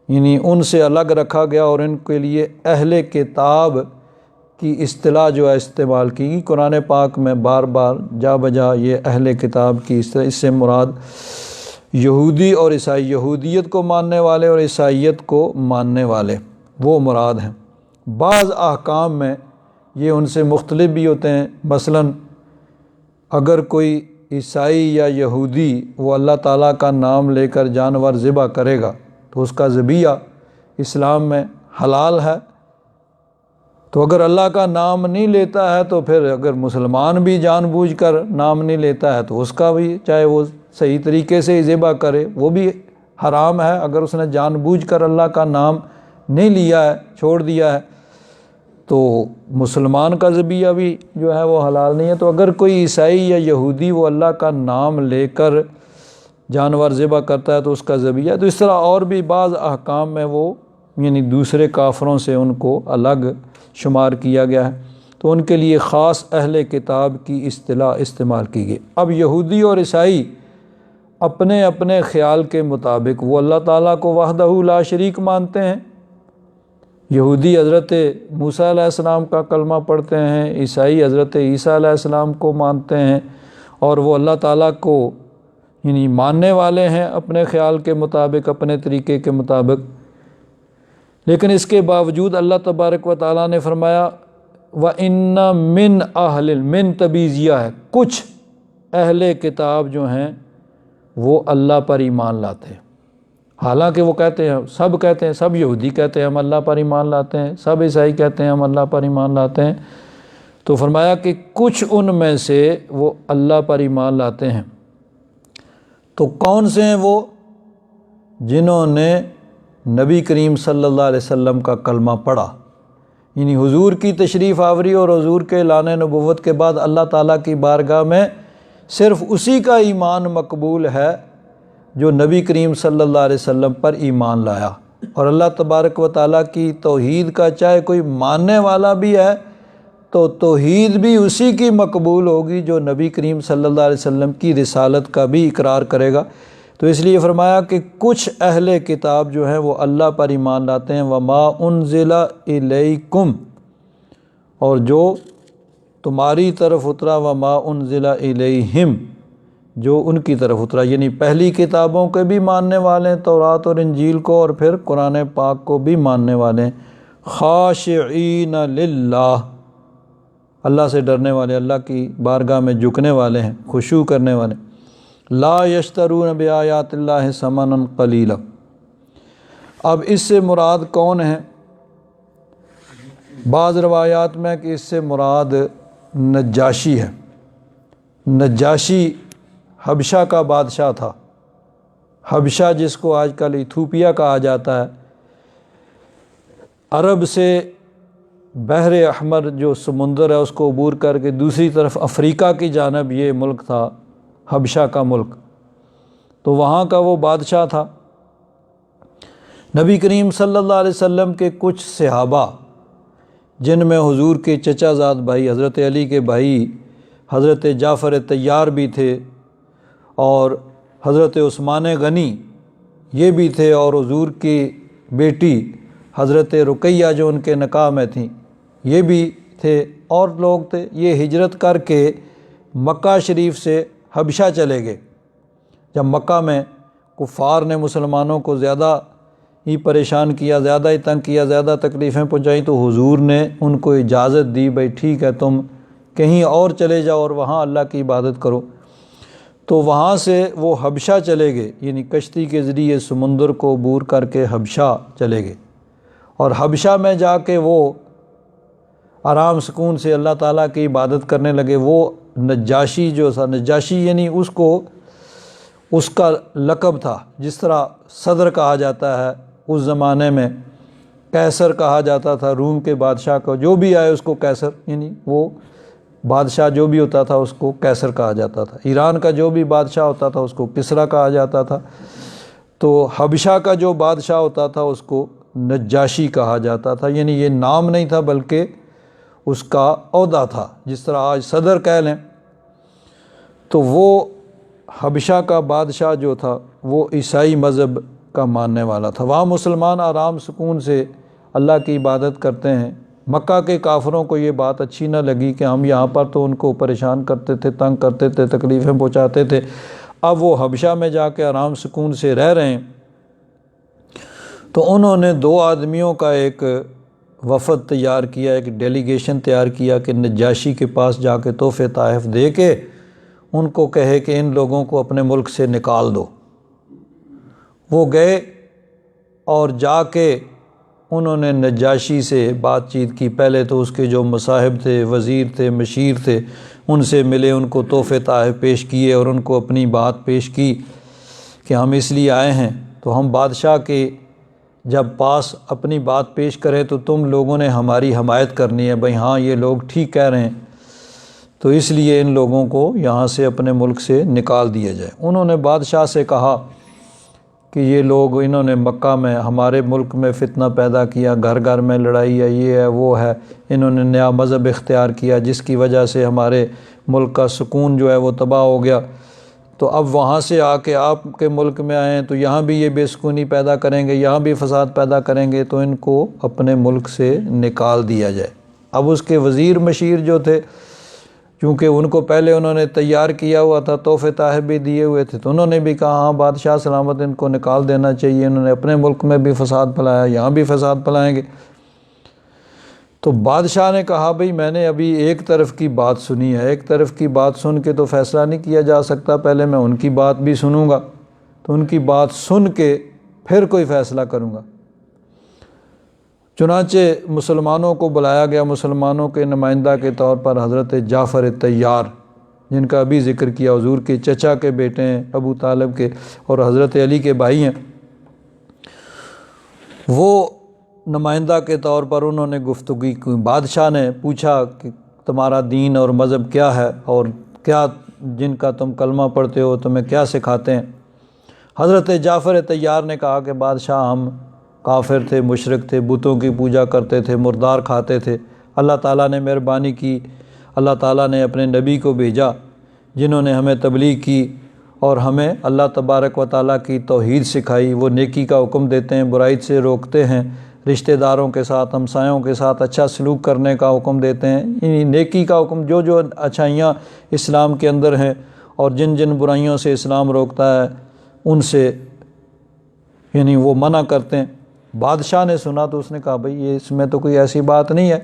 یعنی ان سے الگ رکھا گیا اور ان کے لیے اہل کتاب کی اصطلاح جو ہے استعمال کی گئی۔ قرآن پاک میں بار بار جا بجا یہ اہل کتاب کی اصطلاح، اس سے مراد یہودی اور عیسائی، یہودیت کو ماننے والے اور عیسائیت کو ماننے والے وہ مراد ہیں۔ بعض احکام میں یہ ان سے مختلف بھی ہوتے ہیں، مثلاً اگر کوئی عیسائی یا یہودی وہ اللہ تعالیٰ کا نام لے کر جانور ذبح کرے گا تو اس کا ذبیحہ اسلام میں حلال ہے۔ تو اگر اللہ کا نام نہیں لیتا ہے تو پھر اگر مسلمان بھی جان بوجھ کر نام نہیں لیتا ہے تو اس کا بھی، چاہے وہ صحیح طریقے سے ذبح کرے، وہ بھی حرام ہے۔ اگر اس نے جان بوجھ کر اللہ کا نام نہیں لیا ہے، چھوڑ دیا ہے، تو مسلمان کا ذبیحہ بھی جو ہے وہ حلال نہیں ہے۔ تو اگر کوئی عیسائی یا یہودی وہ اللہ کا نام لے کر جانور ذبح کرتا ہے تو اس کا ذبیحہ، تو اس طرح اور بھی بعض احکام میں وہ یعنی دوسرے کافروں سے ان کو الگ شمار کیا گیا ہے، تو ان کے لیے خاص اہل کتاب کی اصطلاح استعمال کی گئی۔ اب یہودی اور عیسائی اپنے اپنے خیال کے مطابق وہ اللہ تعالیٰ کو وحدہ لا شریک مانتے ہیں۔ یہودی حضرت موسیٰ علیہ السلام کا کلمہ پڑھتے ہیں، عیسائی حضرت عیسیٰ علیہ السلام کو مانتے ہیں، اور وہ اللہ تعالیٰ کو یعنی ماننے والے ہیں اپنے خیال کے مطابق، اپنے طریقے کے مطابق۔ لیکن اس کے باوجود اللہ تبارک و تعالیٰ نے فرمایا وَإِنَّ مِنْ أَهْلِ مِنْ تبیزیہ ہے، کچھ اہل کتاب جو ہیں وہ اللہ پر ایمان لاتے ہیں۔ حالانکہ وہ کہتے ہیں، سب یہودی کہتے ہیں ہم اللہ پر ایمان لاتے ہیں، سب عیسائی کہتے ہیں ہم اللہ پر ایمان لاتے ہیں، تو فرمایا کہ کچھ ان میں سے وہ اللہ پر ایمان لاتے ہیں۔ تو کون سے ہیں وہ؟ جنہوں نے نبی کریم صلی اللہ علیہ وسلم کا کلمہ پڑھا، یعنی حضور کی تشریف آوری اور حضور کے اعلان نبوت کے بعد اللہ تعالیٰ کی بارگاہ میں صرف اسی کا ایمان مقبول ہے جو نبی کریم صلی اللہ علیہ وسلم پر ایمان لایا۔ اور اللہ تبارک و تعالیٰ کی توحید کا چاہے کوئی ماننے والا بھی ہے تو توحید بھی اسی کی مقبول ہوگی جو نبی کریم صلی اللہ علیہ وسلم کی رسالت کا بھی اقرار کرے گا۔ تو اس لیے فرمایا کہ کچھ اہل کتاب جو ہیں وہ اللہ پر ایمان لاتے ہیں، وما انزل الیکم، اور جو تمہاری طرف اترا، وما انزل الیہم، جو ان کی طرف اترا، یعنی پہلی کتابوں کے بھی ماننے والے ہیں، تورات اور انجیل کو، اور پھر قرآن پاک کو بھی ماننے والے ہیں۔ خاشعین للہ، اللہ سے ڈرنے والے، اللہ کی بارگاہ میں جھکنے والے ہیں، خشوع کرنے والے۔ لا یشترون بآیات اللہ ثمنا قلیلا، اب اس سے مراد کون ہیں؟ بعض روایات میں کہ اس سے مراد نجاشی ہے۔ نجاشی حبشہ کا بادشاہ تھا، حبشہ جس کو آج کل ایتھوپیا کہا جاتا ہے۔ عرب سے بحر احمر جو سمندر ہے اس کو عبور کر کے دوسری طرف افریقہ کی جانب یہ ملک تھا، حبشہ کا ملک، تو وہاں کا وہ بادشاہ تھا۔ نبی کریم صلی اللہ علیہ وسلم کے کچھ صحابہ، جن میں حضور کے چچا زاد بھائی حضرت علی کے بھائی حضرت جعفر طیار بھی تھے، اور حضرت عثمان غنی یہ بھی تھے، اور حضور کی بیٹی حضرت رقیہ جو ان کے نکاح میں تھیں یہ بھی تھے، اور لوگ تھے۔ یہ ہجرت کر کے مکہ شریف سے حبشہ چلے گئے۔ جب مکہ میں کفار نے مسلمانوں کو زیادہ ہی پریشان کیا، زیادہ ہی تنگ کیا، زیادہ تکلیفیں پہنچائیں، تو حضور نے ان کو اجازت دی، بھائی ٹھیک ہے تم کہیں اور چلے جاؤ اور وہاں اللہ کی عبادت کرو۔ تو وہاں سے وہ حبشہ چلے گئے، یعنی کشتی کے ذریعے سمندر کو عبور کر کے حبشہ چلے گئے، اور حبشہ میں جا کے وہ آرام سکون سے اللہ تعالیٰ کی عبادت کرنے لگے۔ وہ نجاشی جو تھا، نجاشی یعنی اس کا لقب تھا، جس طرح صدر کہا جاتا ہے اس زمانے میں، قیصر کہا جاتا تھا روم کے بادشاہ کو، جو بھی آئے اس کو قیصر، یعنی وہ بادشاہ جو بھی ہوتا تھا اس کو قیصر کہا جاتا تھا۔ ایران کا جو بھی بادشاہ ہوتا تھا اس کو کسریٰ کہا جاتا تھا، تو حبشہ کا جو بادشاہ ہوتا تھا اس کو نجاشی کہا جاتا تھا، یعنی یہ نام نہیں تھا بلکہ اس کا عہدہ تھا، جس طرح آج صدر کہہ لیں۔ تو وہ حبشہ کا بادشاہ جو تھا وہ عیسائی مذہب کا ماننے والا تھا۔ وہاں مسلمان آرام سکون سے اللہ کی عبادت کرتے ہیں۔ مکہ کے کافروں کو یہ بات اچھی نہ لگی کہ ہم یہاں پر تو ان کو پریشان کرتے تھے، تنگ کرتے تھے، تکلیفیں پہنچاتے تھے، اب وہ حبشہ میں جا کے آرام سکون سے رہ رہے ہیں۔ تو انہوں نے 2 آدمیوں کا ایک وفد تیار کیا، ایک ڈیلیگیشن تیار کیا کہ نجاشی کے پاس جا کے تحفے تحائف دے کے ان کو کہے کہ ان لوگوں کو اپنے ملک سے نکال دو۔ وہ گئے اور جا کے انہوں نے نجاشی سے بات چیت کی۔ پہلے تو اس کے جو مصاحب تھے، وزیر تھے، مشیر تھے، ان سے ملے، ان کو تحفے تحائف پیش کیے اور ان کو اپنی بات پیش کی کہ ہم اس لیے آئے ہیں، تو ہم بادشاہ کے جب پاس اپنی بات پیش کریں تو تم لوگوں نے ہماری حمایت کرنی ہے، بھئی ہاں یہ لوگ ٹھیک کہہ رہے ہیں، تو اس لیے ان لوگوں کو یہاں سے اپنے ملک سے نکال دیا جائے۔ انہوں نے بادشاہ سے کہا کہ یہ لوگ، انہوں نے مکہ میں ہمارے ملک میں فتنہ پیدا کیا، گھر گھر میں لڑائی ہے، یہ ہے وہ ہے، انہوں نے نیا مذہب اختیار کیا جس کی وجہ سے ہمارے ملک کا سکون جو ہے وہ تباہ ہو گیا، تو اب وہاں سے آ کے آپ کے ملک میں آئیں تو یہاں بھی یہ بے سکونی پیدا کریں گے، یہاں بھی فساد پیدا کریں گے، تو ان کو اپنے ملک سے نکال دیا جائے۔ اب اس کے وزیر مشیر جو تھے، چونکہ ان کو پہلے انہوں نے تیار کیا ہوا تھا، تحفے تحائف بھی دیے ہوئے تھے، تو انہوں نے بھی کہا ہاں بادشاہ سلامت ان کو نکال دینا چاہیے، انہوں نے اپنے ملک میں بھی فساد پھیلایا، یہاں بھی فساد پھیلائیں گے۔ تو بادشاہ نے کہا بھئی میں نے ابھی ایک طرف کی بات سنی ہے، ایک طرف کی بات سن کے تو فیصلہ نہیں کیا جا سکتا، پہلے میں ان کی بات بھی سنوں گا، تو ان کی بات سن کے پھر کوئی فیصلہ کروں گا۔ چنانچہ مسلمانوں کو بلایا گیا، مسلمانوں کے نمائندہ کے طور پر حضرت جعفر طیار، جن کا ابھی ذکر کیا، حضور کے چچا کے بیٹے ہیں، ابو طالب کے، اور حضرت علی کے بھائی ہیں۔ وہ نمائندہ کے طور پر انہوں نے گفتگو کی۔ بادشاہ نے پوچھا کہ تمہارا دین اور مذہب کیا ہے، اور کیا جن کا تم کلمہ پڑھتے ہو تمہیں کیا سکھاتے ہیں؟ حضرت جعفر طیار نے کہا کہ بادشاہ ہم کافر تھے، مشرک تھے، بتوں کی پوجا کرتے تھے، مردار کھاتے تھے۔ اللہ تعالیٰ نے مہربانی کی، اللہ تعالیٰ نے اپنے نبی کو بھیجا جنہوں نے ہمیں تبلیغ کی اور ہمیں اللہ تبارک و تعالیٰ کی توحید سکھائی۔ وہ نیکی کا حکم دیتے ہیں، برائی سے روکتے ہیں، رشتہ داروں کے ساتھ، ہمسایوں کے ساتھ اچھا سلوک کرنے کا حکم دیتے ہیں۔ یعنی نیکی کا حکم، جو جو اچھائیاں اسلام کے اندر ہیں اور جن جن برائیوں سے اسلام روکتا ہے ان سے یعنی وہ منع کرتے ہیں۔ بادشاہ نے سنا تو اس نے کہا بھئی یہ اس میں تو کوئی ایسی بات نہیں ہے،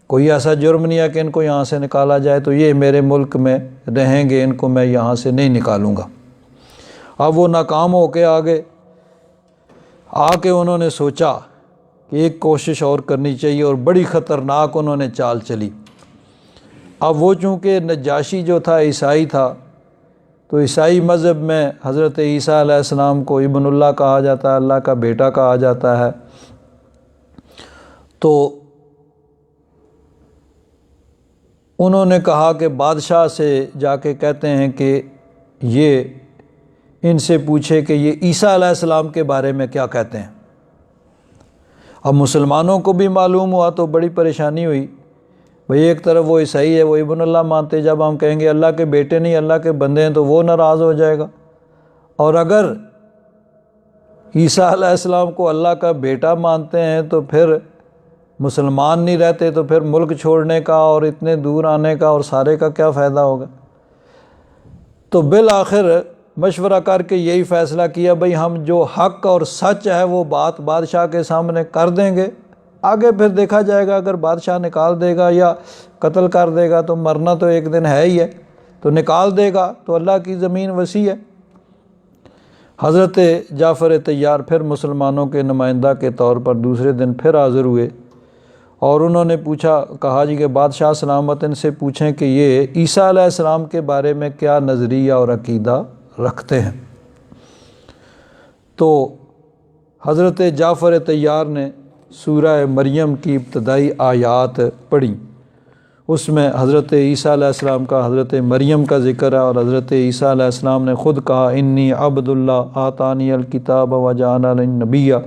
کوئی ایسا جرم نہیں ہے کہ ان کو یہاں سے نکالا جائے، تو یہ میرے ملک میں رہیں گے، ان کو میں یہاں سے نہیں نکالوں گا۔ اب وہ ناکام ہو کے آ کے انہوں نے سوچا کہ ایک کوشش اور کرنی چاہیے، اور بڑی خطرناک انہوں نے چال چلی۔ اب وہ چونکہ نجاشی جو تھا عیسائی تھا، تو عیسائی مذہب میں حضرت عیسیٰ علیہ السلام کو ابن اللہ کہا جاتا ہے، اللہ کا بیٹا کہا جاتا ہے۔ تو انہوں نے کہا کہ بادشاہ سے جا کے کہتے ہیں کہ یہ ان سے پوچھے کہ یہ عیسیٰ علیہ السلام کے بارے میں کیا کہتے ہیں۔ اب مسلمانوں کو بھی معلوم ہوا تو بڑی پریشانی ہوئی، بھئی ایک طرف وہ عیسائی ہے، وہ ابن اللہ مانتے، جب ہم کہیں گے اللہ کے بیٹے نہیں اللہ کے بندے ہیں تو وہ ناراض ہو جائے گا، اور اگر عیسیٰ علیہ السلام کو اللہ کا بیٹا مانتے ہیں تو پھر مسلمان نہیں رہتے، تو پھر ملک چھوڑنے کا اور اتنے دور آنے کا اور سارے کا کیا فائدہ ہوگا۔ تو بالآخر مشورہ کر کے یہی فیصلہ کیا بھئی ہم جو حق اور سچ ہے وہ بات بادشاہ کے سامنے کر دیں گے، آگے پھر دیکھا جائے گا، اگر بادشاہ نکال دے گا یا قتل کر دے گا تو مرنا تو ایک دن ہے ہی ہے، تو نکال دے گا تو اللہ کی زمین وسیع ہے۔ حضرت جعفر طیار پھر مسلمانوں کے نمائندہ کے طور پر دوسرے دن پھر حاضر ہوئے، اور انہوں نے کہا جی کہ بادشاہ سلامت ان سے پوچھیں کہ یہ عیسیٰ علیہ السلام کے بارے میں کیا نظریہ اور عقیدہ رکھتے ہیں۔ تو حضرت جعفر طیار نے سورہ مریم کی ابتدائی آیات پڑھی، اس میں حضرت عیسیٰ علیہ السلام کا، حضرت مریم کا ذکر ہے، اور حضرت عیسیٰ علیہ السلام نے خود کہا انی عبد اللہ آتانی الکتاب وجعلنی نبیّا،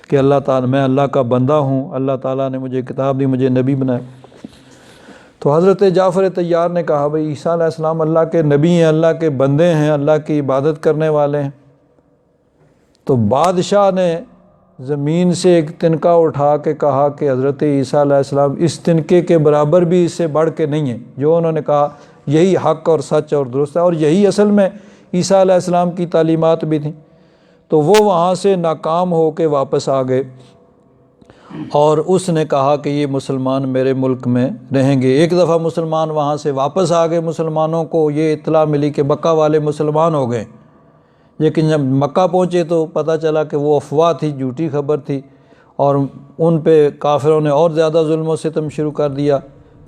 کہ اللہ تعالیٰ میں اللہ کا بندہ ہوں، اللہ تعالیٰ نے مجھے کتاب دی، مجھے نبی بنایا۔ تو حضرت جعفر طیار نے کہا بھئی عیسیٰ علیہ السلام اللہ کے نبی ہیں، اللہ کے بندے ہیں، اللہ کی عبادت کرنے والے ہیں۔ تو بادشاہ نے زمین سے ایک تنکا اٹھا کے کہا کہ حضرت عیسیٰ علیہ السلام اس تنکے کے برابر بھی اس سے بڑھ کے نہیں ہیں، جو انہوں نے کہا یہی حق اور سچ اور درست ہے، اور یہی اصل میں عیسیٰ علیہ السلام کی تعلیمات بھی تھیں۔ تو وہ وہاں سے ناکام ہو کے واپس آ گئے، اور اس نے کہا کہ یہ مسلمان میرے ملک میں رہیں گے۔ ایک دفعہ مسلمان وہاں سے واپس آ گئے، مسلمانوں کو یہ اطلاع ملی کہ مکہ والے مسلمان ہو گئے، لیکن جب مکہ پہنچے تو پتہ چلا کہ وہ افواہ تھی، جھوٹی خبر تھی، اور ان پہ کافروں نے اور زیادہ ظلم و ستم شروع کر دیا۔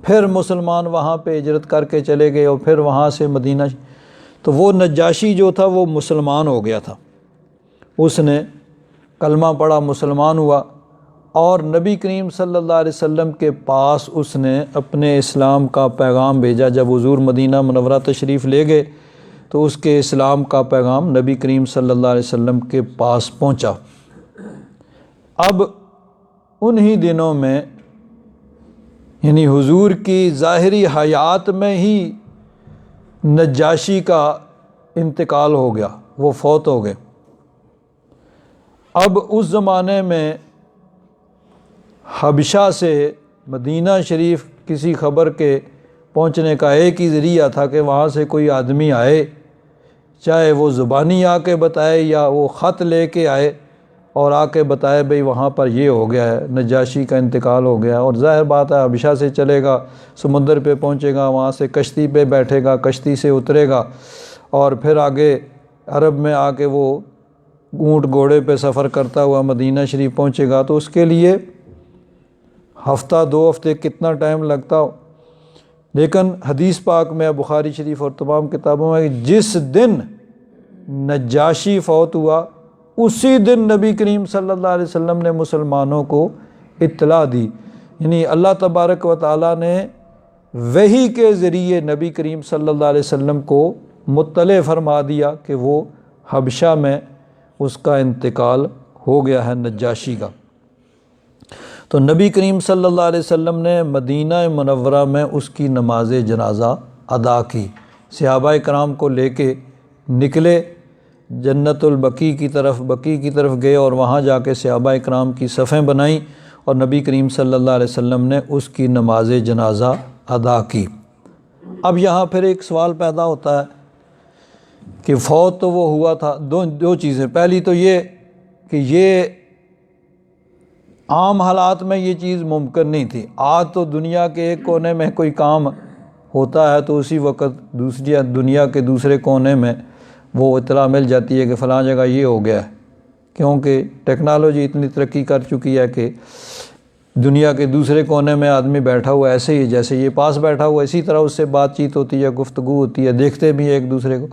پھر مسلمان وہاں پہ ہجرت کر کے چلے گئے، اور پھر وہاں سے مدینہ، تو وہ نجاشی جو تھا وہ مسلمان ہو گیا تھا، اس نے کلمہ پڑھا، مسلمان ہوا، اور نبی کریم صلی اللہ علیہ وسلم کے پاس اس نے اپنے اسلام کا پیغام بھیجا۔ جب حضور مدینہ منورہ تشریف لے گئے تو اس کے اسلام کا پیغام نبی کریم صلی اللہ علیہ وسلم کے پاس پہنچا۔ اب انہی دنوں میں یعنی حضور کی ظاہری حیات میں ہی نجاشی کا انتقال ہو گیا، وہ فوت ہو گئے۔ اب اس زمانے میں حبشہ سے مدینہ شریف کسی خبر کے پہنچنے کا ایک ہی ذریعہ تھا کہ وہاں سے کوئی آدمی آئے، چاہے وہ زبانی آ کے بتائے یا وہ خط لے کے آئے اور آ کے بتائے بھئی وہاں پر یہ ہو گیا ہے، نجاشی کا انتقال ہو گیا ہے۔ اور ظاہر بات ہے حبشہ سے چلے گا، سمندر پہ پہنچے گا، وہاں سے کشتی پہ بیٹھے گا، کشتی سے اترے گا، اور پھر آگے عرب میں آ کے وہ اونٹ گھوڑے پہ سفر کرتا ہوا مدینہ شریف پہنچے گا، تو اس کے لیے ہفتہ دو ہفتے کتنا ٹائم لگتا ہو۔ لیکن حدیث پاک میں بخاری شریف اور تمام کتابوں میں جس دن نجاشی فوت ہوا اسی دن نبی کریم صلی اللہ علیہ وسلم نے مسلمانوں کو اطلاع دی، یعنی اللہ تبارک و تعالیٰ نے وحی کے ذریعے نبی کریم صلی اللہ علیہ وسلم کو مطلع فرما دیا کہ وہ حبشہ میں اس کا انتقال ہو گیا ہے نجاشی کا۔ تو نبی کریم صلی اللہ علیہ وسلم نے مدینہ منورہ میں اس کی نماز جنازہ ادا کی۔ صحابہ کرام کو لے کے نکلے، جنت البقیع کی طرف گئے اور وہاں جا کے صحابہ کرام کی صفیں بنائیں اور نبی کریم صلی اللہ علیہ وسلم نے اس کی نماز جنازہ ادا کی۔ اب یہاں پھر ایک سوال پیدا ہوتا ہے کہ فوت تو وہ ہوا تھا، دو چیزیں، پہلی تو یہ کہ یہ عام حالات میں یہ چیز ممکن نہیں تھی۔ آج تو دنیا کے ایک کونے میں کوئی کام ہوتا ہے تو اسی وقت دوسری دنیا کے دوسرے کونے میں وہ اطلاع مل جاتی ہے کہ فلاں جگہ یہ ہو گیا ہے، کیونکہ ٹیکنالوجی اتنی ترقی کر چکی ہے کہ دنیا کے دوسرے کونے میں آدمی بیٹھا ہوا ایسے ہی جیسے یہ پاس بیٹھا ہوا، اسی طرح اس سے بات چیت ہوتی ہے، گفتگو ہوتی ہے، دیکھتے بھی ہیں ایک دوسرے کو۔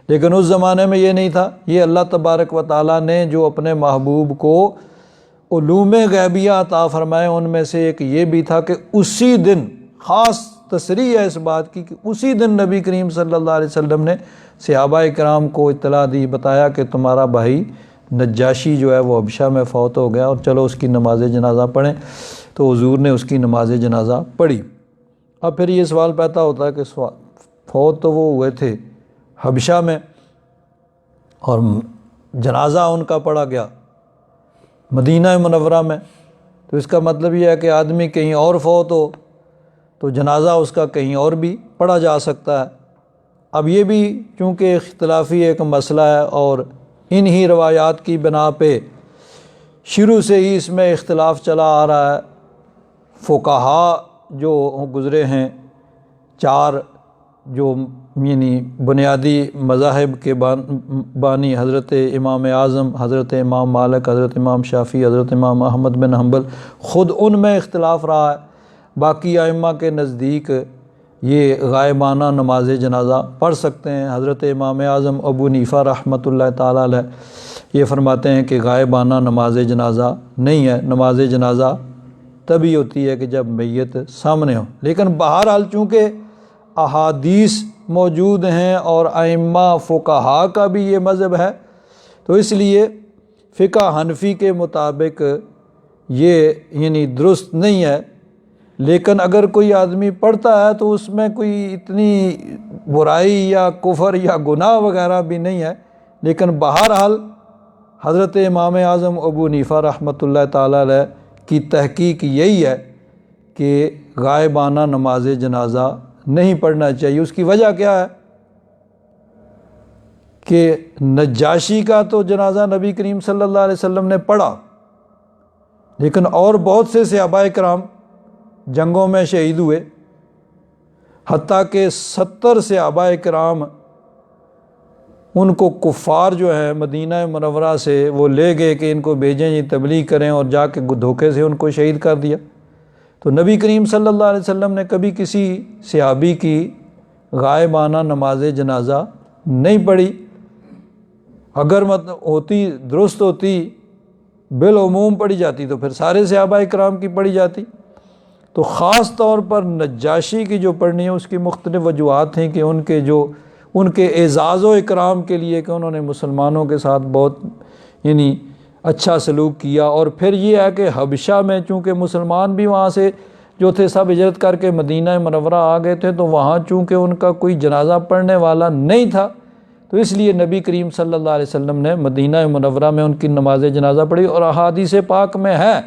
لیکن اس زمانے میں یہ نہیں تھا۔ یہ اللہ تبارک و تعالیٰ نے جو اپنے محبوب کو علوم غیبیہ عطا فرمائے ان میں سے ایک یہ بھی تھا کہ اسی دن، خاص تصریح ہے اس بات کی کہ اسی دن نبی کریم صلی اللہ علیہ وسلم نے صحابہ کرام کو اطلاع دی، بتایا کہ تمہارا بھائی نجاشی جو ہے وہ حبشہ میں فوت ہو گیا اور چلو اس کی نماز جنازہ پڑھیں۔ تو حضور نے اس کی نماز جنازہ پڑھی۔ اب پھر یہ سوال پیدا ہوتا ہے کہ فوت تو وہ ہوئے تھے حبشہ میں اور جنازہ ان کا پڑھا گیا مدینہ منورہ میں، تو اس کا مطلب یہ ہے کہ آدمی کہیں اور فوت ہو تو جنازہ اس کا کہیں اور بھی پڑھا جا سکتا ہے۔ اب یہ بھی چونکہ اختلافی ایک مسئلہ ہے اور انہی روایات کی بنا پہ شروع سے ہی اس میں اختلاف چلا آ رہا ہے۔ فقہا جو گزرے ہیں، چار جو یعنی بنیادی مذاہب کے بانی، حضرت امام اعظم، حضرت امام مالک، حضرت امام شافعی، حضرت امام احمد بن حنبل، خود ان میں اختلاف رہا ہے۔ باقی ائمہ کے نزدیک یہ غائبانہ نماز جنازہ پڑھ سکتے ہیں۔ حضرت امام اعظم ابو حنیفہ رحمۃ اللہ تعالیٰ علیہ یہ فرماتے ہیں کہ غائبانہ نماز جنازہ نہیں ہے، نماز جنازہ تبھی ہوتی ہے کہ جب میت سامنے ہو۔ لیکن بہرحال چونکہ احادیث موجود ہیں اور ائمہ فقہا کا بھی یہ مذہب ہے، تو اس لیے فقہ حنفی کے مطابق یہ یعنی درست نہیں ہے۔ لیکن اگر کوئی آدمی پڑھتا ہے تو اس میں کوئی اتنی برائی یا کفر یا گناہ وغیرہ بھی نہیں ہے۔ لیکن بہرحال حضرت امام اعظم ابو حنیفہ رحمۃ اللہ تعالیٰ علیہ کی تحقیق یہی ہے کہ غائبانہ نماز جنازہ نہیں پڑھنا چاہیے۔ اس کی وجہ کیا ہے کہ نجاشی کا تو جنازہ نبی کریم صلی اللہ علیہ وسلم نے پڑھا، لیکن اور بہت سے صحابہ کرام جنگوں میں شہید ہوئے، حتیٰ کہ 70 صحابہ کرام ان کو کفار جو ہے مدینہ منورہ سے وہ لے گئے کہ ان کو بھیجیں یہ تبلیغ کریں، اور جا کے دھوکے سے ان کو شہید کر دیا۔ تو نبی کریم صلی اللہ علیہ وسلم نے کبھی کسی صحابی کی غائبانہ نماز جنازہ نہیں پڑھی۔ اگر ہوتی درست ہوتی بالعموم پڑھی جاتی تو پھر سارے صحابہ کرام کی پڑھی جاتی۔ تو خاص طور پر نجاشی کی جو پڑھنی ہے اس کی مختلف وجوہات ہیں کہ ان کے اعزاز و اکرام کے لیے کہ انہوں نے مسلمانوں کے ساتھ بہت یعنی اچھا سلوک کیا، اور پھر یہ ہے کہ حبشہ میں چونکہ مسلمان بھی وہاں سے جو تھے سب ہجرت کر کے مدینہ منورہ آ گئے تھے، تو وہاں چونکہ ان کا کوئی جنازہ پڑھنے والا نہیں تھا، تو اس لیے نبی کریم صلی اللہ علیہ وسلم نے مدینہ منورہ میں ان کی نماز جنازہ پڑھی۔ اور احادیث پاک میں ہے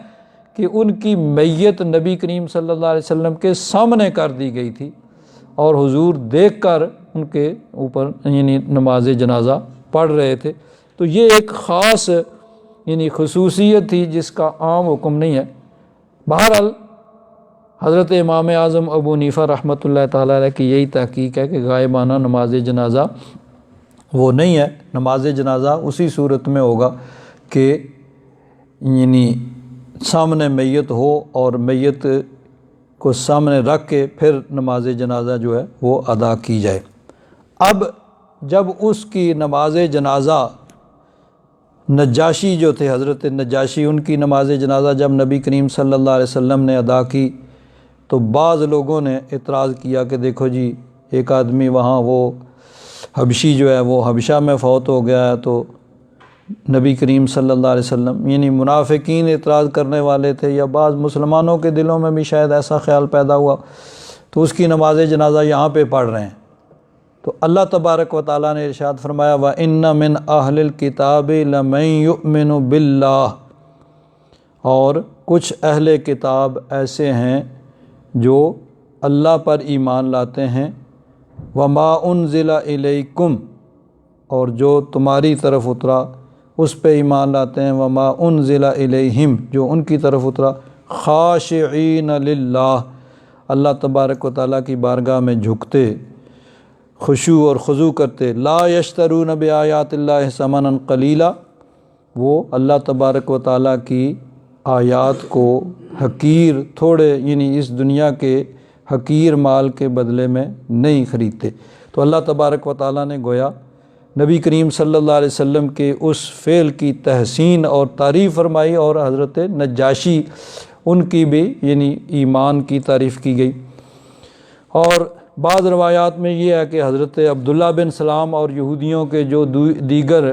کہ ان کی میت نبی کریم صلی اللہ علیہ وسلم کے سامنے کر دی گئی تھی اور حضور دیکھ کر ان کے اوپر یعنی نماز جنازہ پڑھ رہے تھے۔ تو یہ ایک خاص یعنی خصوصیت تھی جس کا عام حکم نہیں ہے۔ بہرحال حضرت امام اعظم ابو حنیفہ رحمۃ اللہ تعالیٰ علیہ کی یہی تحقیق ہے کہ غائبانہ نماز جنازہ وہ نہیں ہے۔ نماز جنازہ اسی صورت میں ہوگا کہ یعنی سامنے میت ہو اور میت کو سامنے رکھ کے پھر نماز جنازہ جو ہے وہ ادا کی جائے۔ اب جب اس کی نماز جنازہ نجاشی جو تھے، حضرت نجاشی، ان کی نماز جنازہ جب نبی کریم صلی اللہ علیہ وسلم نے ادا کی تو بعض لوگوں نے اعتراض کیا کہ دیکھو جی ایک آدمی وہاں وہ حبشی جو ہے وہ حبشہ میں فوت ہو گیا ہے، تو نبی کریم صلی اللہ علیہ وسلم، یعنی منافقین اعتراض کرنے والے تھے، یا بعض مسلمانوں کے دلوں میں بھی شاید ایسا خیال پیدا ہوا، تو اس کی نماز جنازہ یہاں پہ پڑھ رہے ہیں۔ تو اللہ تبارک و تعالیٰ نے ارشاد فرمایا وَإِنَّ مِنْ أَهْلِ الْكِتَابِ لَمَن يُؤْمِنُ بِاللَّهِ، اور کچھ اہل کتاب ایسے ہیں جو اللہ پر ایمان لاتے ہیں، وَمَا أُنزِلَ إِلَيْكُمْ، اور جو تمہاری طرف اترا اس پہ ایمان لاتے ہیں، وَمَا أُنزِلَ إِلَيْهِمْ، جو ان کی طرف اترا، خاشعین للہ، اللہ تبارک و تعالیٰ کی بارگاہ میں جھکتے، خشوع اور خضوع کرتے، لا یشترون بآیات اللہ ثمنا قلیلا، وہ اللہ تبارک و تعالیٰ کی آیات کو حقیر تھوڑے، یعنی اس دنیا کے حقیر مال کے بدلے میں نہیں خریدتے۔ تو اللہ تبارک و تعالیٰ نے گویا نبی کریم صلی اللہ علیہ وسلم کے اس فعل کی تحسین اور تعریف فرمائی، اور حضرت نجاشی ان کی بھی یعنی ایمان کی تعریف کی گئی۔ اور بعض روایات میں یہ ہے کہ حضرت عبداللہ بن سلام اور یہودیوں کے جو دیگر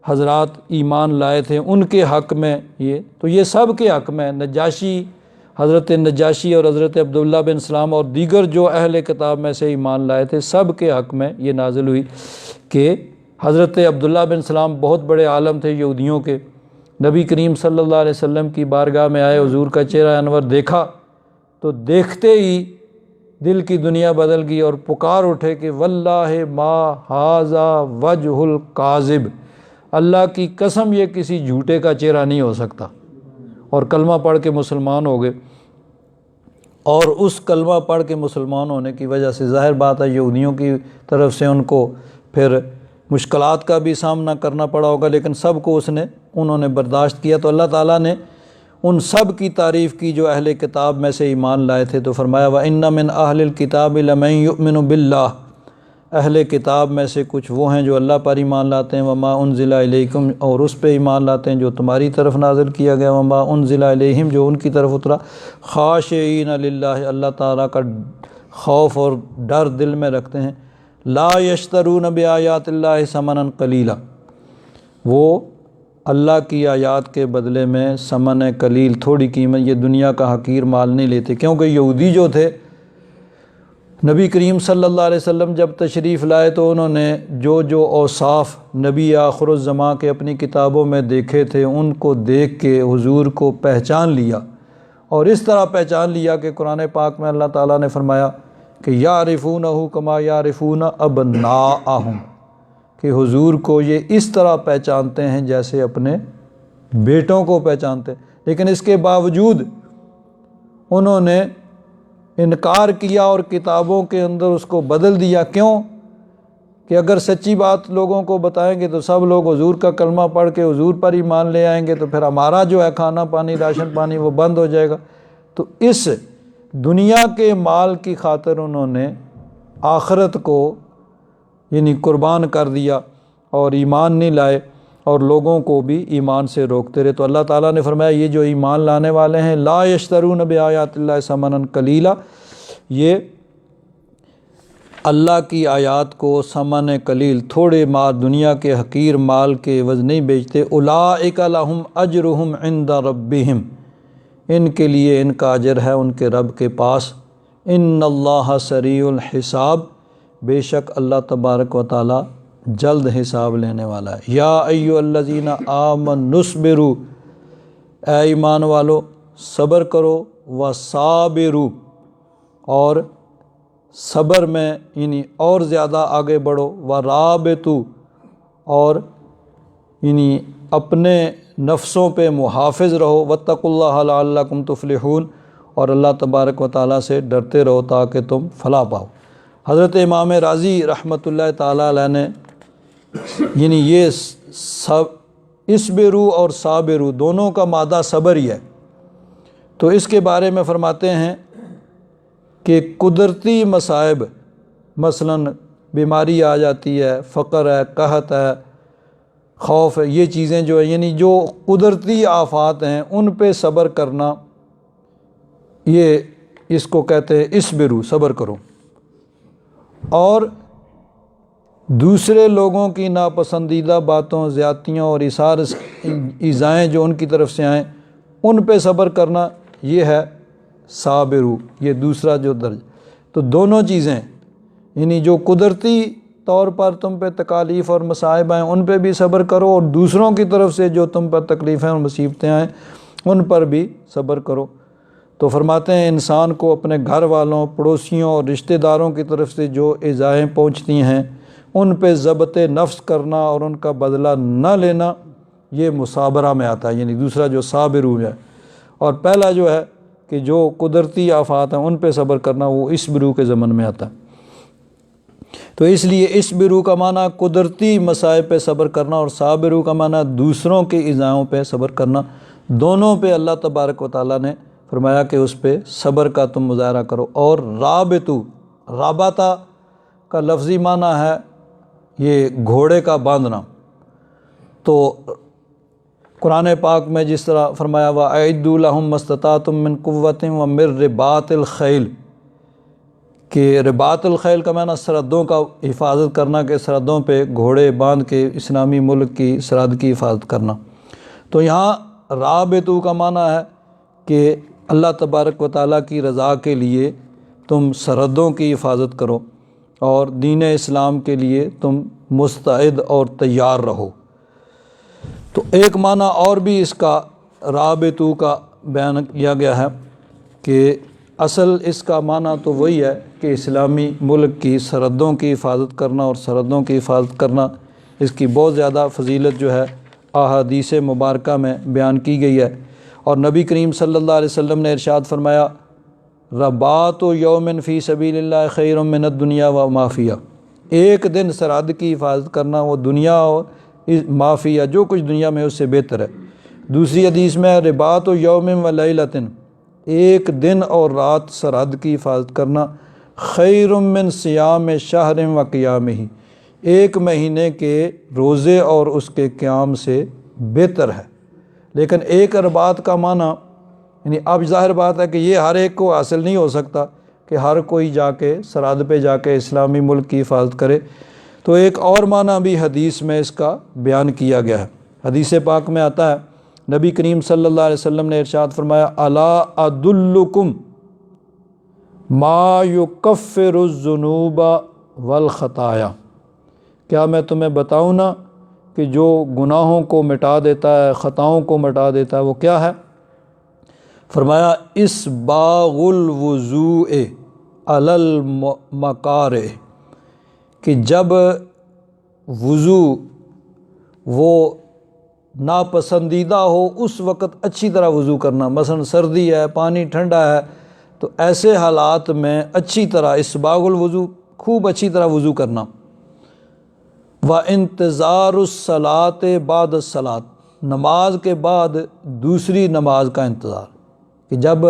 حضرات ایمان لائے تھے ان کے حق میں تو یہ سب کے حق میں، نجاشی، حضرت نجاشی اور حضرت عبداللہ بن سلام اور دیگر جو اہل کتاب میں سے ایمان لائے تھے، سب کے حق میں یہ نازل ہوئی کہ حضرت عبداللہ بن سلام بہت بڑے عالم تھے یہودیوں کے، نبی کریم صلی اللہ علیہ وسلم کی بارگاہ میں آئے، حضور کا چہرہ انور دیکھا تو دیکھتے ہی دل کی دنیا بدل گئی اور پکار اٹھے کہ واللہ ما ھذا وجہ الکاذب، اللہ کی قسم یہ کسی جھوٹے کا چہرہ نہیں ہو سکتا، اور کلمہ پڑھ کے مسلمان ہو گئے۔ اور اس کلمہ پڑھ کے مسلمان ہونے کی وجہ سے ظاہر بات ہے یہودیوں کی طرف سے ان کو پھر مشکلات کا بھی سامنا کرنا پڑا ہوگا، لیکن سب کو انہوں نے برداشت کیا۔ تو اللہ تعالیٰ نے ان سب کی تعریف کی جو اہل کتاب میں سے ایمان لائے تھے، تو فرمایا وَإِنَّ مِنْ أَهْلِ الْكِتَابِ لَمَن يُؤْمِنُ بِاللَّهِ، اہل کتاب میں سے کچھ وہ ہیں جو اللہ پر ایمان لاتے ہیں، وَمَا أُنزِلَ إِلَيْكُمْ، اور اس پہ ایمان لاتے ہیں جو تمہاری طرف نازل کیا گیا، وَمَا أُنزِلَ إِلَيْهِمْ، جو ان کی طرف اترا، خاشعین للہ، اللہ تعالیٰ کا خوف اور ڈر دل میں رکھتے ہیں، لا یشترون بآیات اللہ ثمنا قلیلا، وہ اللہ کی آیات کے بدلے میں ثمن قلیل، تھوڑی قیمت، یہ دنیا کا حقیر مال نہیں لیتے۔ کیونکہ یہودی جو تھے نبی کریم صلی اللہ علیہ وسلم جب تشریف لائے تو انہوں نے جو اوصاف نبی آخر الزماں کے اپنی کتابوں میں دیکھے تھے ان کو دیکھ کے حضور کو پہچان لیا، اور اس طرح پہچان لیا کہ قرآن پاک میں اللہ تعالیٰ نے فرمایا کہ یعرفونہ کما یعرفون ابناءہم، کہ حضور کو یہ اس طرح پہچانتے ہیں جیسے اپنے بیٹوں کو پہچانتے ہیں۔ لیکن اس کے باوجود انہوں نے انکار کیا اور کتابوں کے اندر اس کو بدل دیا۔ کیوں؟ کہ اگر سچی بات لوگوں کو بتائیں گے تو سب لوگ حضور کا کلمہ پڑھ کے حضور پر ایمان لے آئیں گے، تو پھر ہمارا جو ہے کھانا پانی، راشن پانی، وہ بند ہو جائے گا۔ تو اس دنیا کے مال کی خاطر انہوں نے آخرت کو یعنی قربان کر دیا اور ایمان نہیں لائے، اور لوگوں کو بھی ایمان سے روکتے رہے۔ تو اللہ تعالیٰ نے فرمایا یہ جو ایمان لانے والے ہیں، لا یشترون بآیات اللہ ثمنا قلیلا، یہ اللہ کی آیات کو ثمن قلیل، تھوڑے مال، دنیا کے حقیر مال کے عوض نہیں بیچتے۔ اولئک لہم اجرہم عند ربہم، ان کے لیے ان کا اجر ہے ان کے رب کے پاس۔ ان اللہ سریع الحساب، بے شک اللہ تبارک و تعالی جلد حساب لینے والا ہے۔ یا ایھا الذین آمنوا اصبروا، اے ایمان والو صبر کرو، وصابروا، اور صبر میں یعنی اور زیادہ آگے بڑھو، ورابطوا، اور یعنی اپنے نفسوں پہ محافظ رہو، واتقوا اللہ لعلکم تفلحون، اور اللہ تبارک و تعالیٰ سے ڈرتے رہو تاکہ تم فلاح پاؤ۔ حضرت امام رازی رحمۃ اللہ تعالیٰ علیہ نے یعنی یہ اصبروا اور صابروا دونوں کا مادہ صبر ہی ہے، تو اس کے بارے میں فرماتے ہیں کہ قدرتی مصائب، مثلاً بیماری آ جاتی ہے، فقر ہے، قحط ہے، خوف ہے، یہ چیزیں جو ہیں یعنی جو قدرتی آفات ہیں ان پہ صبر کرنا، یہ اس کو کہتے ہیں اصبروا، صبر کرو۔ اور دوسرے لوگوں کی ناپسندیدہ باتوں، زیادتیوں اور ایذائیں جو ان کی طرف سے آئیں ان پہ صبر کرنا، یہ ہے صابرو، یہ دوسرا جو درجہ۔ تو دونوں چیزیں، یعنی جو قدرتی طور پر تم پہ تکالیف اور مصائب آئیں ان پہ بھی صبر کرو، اور دوسروں کی طرف سے جو تم پر تکلیفیں اور مصیبتیں آئیں ان پر بھی صبر کرو۔ تو فرماتے ہیں انسان کو اپنے گھر والوں، پڑوسیوں اور رشتہ داروں کی طرف سے جو ایذائیں پہنچتی ہیں ان پہ ضبط نفس کرنا اور ان کا بدلہ نہ لینا، یہ مصابرہ میں آتا ہے، یعنی دوسرا جو صابرو ہے۔ اور پہلا جو ہے کہ جو قدرتی آفات ہیں ان پہ صبر کرنا، وہ اصبروا کے ضمن میں آتا ہے۔ تو اس لیے اصبروا کا معنی قدرتی مصائب پہ صبر کرنا، اور صابروا کا معنی دوسروں کے ایذاؤں پہ صبر کرنا۔ دونوں پہ اللہ تبارک و تعالیٰ نے فرمایا کہ اس پہ صبر کا تم مظاہرہ کرو۔ اور رابطو، رابطہ کا لفظی معنی ہے یہ گھوڑے کا باندھنا۔ تو قرآن پاک میں جس طرح فرمایا وَأَعِدُّوا لَهُم مَّا اسْتَطَعْتُم مِّن قُوَّةٍ وَمِن رِّبَاطِ الْخَيْلِ، کہ رباط الخیل کا معنی سرحدوں کا حفاظت کرنا، کہ سرحدوں پہ گھوڑے باندھ کے اسلامی ملک کی سرحد کی حفاظت کرنا۔ تو یہاں رابطو کا معنی ہے کہ اللہ تبارک و تعالیٰ کی رضا کے لیے تم سرحدوں کی حفاظت کرو اور دین اسلام کے لیے تم مستعد اور تیار رہو۔ تو ایک معنی اور بھی اس کا رابطو کا بیان کیا گیا ہے کہ اصل اس کا معنی تو وہی ہے کہ اسلامی ملک کی سرحدوں کی حفاظت کرنا، اور سرحدوں کی حفاظت کرنا اس کی بہت زیادہ فضیلت جو ہے احادیث مبارکہ میں بیان کی گئی ہے۔ اور نبی کریم صلی اللہ علیہ وسلم نے ارشاد فرمایا رباط یوم فی سبیل اللہ خیر من الدنیا و ما فیہا، ایک دن سرحد کی حفاظت کرنا وہ دنیا اور ما فیہا، جو کچھ دنیا میں اس سے بہتر ہے۔ دوسری حدیث میں رباط یوم و لیلۃ، ایک دن اور رات سرحد کی حفاظت کرنا خیر من صیام شہر و قیامہ، ایک مہینے کے روزے اور اس کے قیام سے بہتر ہے۔ لیکن ایک رباط کا معنی، یعنی اب ظاہر بات ہے کہ یہ ہر ایک کو حاصل نہیں ہو سکتا کہ ہر کوئی جا کے سرحد پہ جا کے اسلامی ملک کی حفاظت کرے۔ تو ایک اور معنی بھی حدیث میں اس کا بیان کیا گیا ہے۔ حدیث پاک میں آتا ہے نبی کریم صلی اللہ علیہ وسلم نے ارشاد فرمایا الا ادلکم ما یکفر الذنوب والخطایا، کیا میں تمہیں بتاؤں نا کہ جو گناہوں کو مٹا دیتا ہے، خطاؤں کو مٹا دیتا ہے، وہ کیا ہے؟ فرمایا اسباغ الوضوء علی المکارہ، کہ جب وضو وہ ناپسندیدہ ہو اس وقت اچھی طرح وضو کرنا، مثلا سردی ہے، پانی ٹھنڈا ہے، تو ایسے حالات میں اچھی طرح اسباغ الوضو، خوب اچھی طرح وضو کرنا۔ وانتظار الصلاۃ بعد الصلاۃ، نماز کے بعد دوسری نماز کا انتظار، کہ جب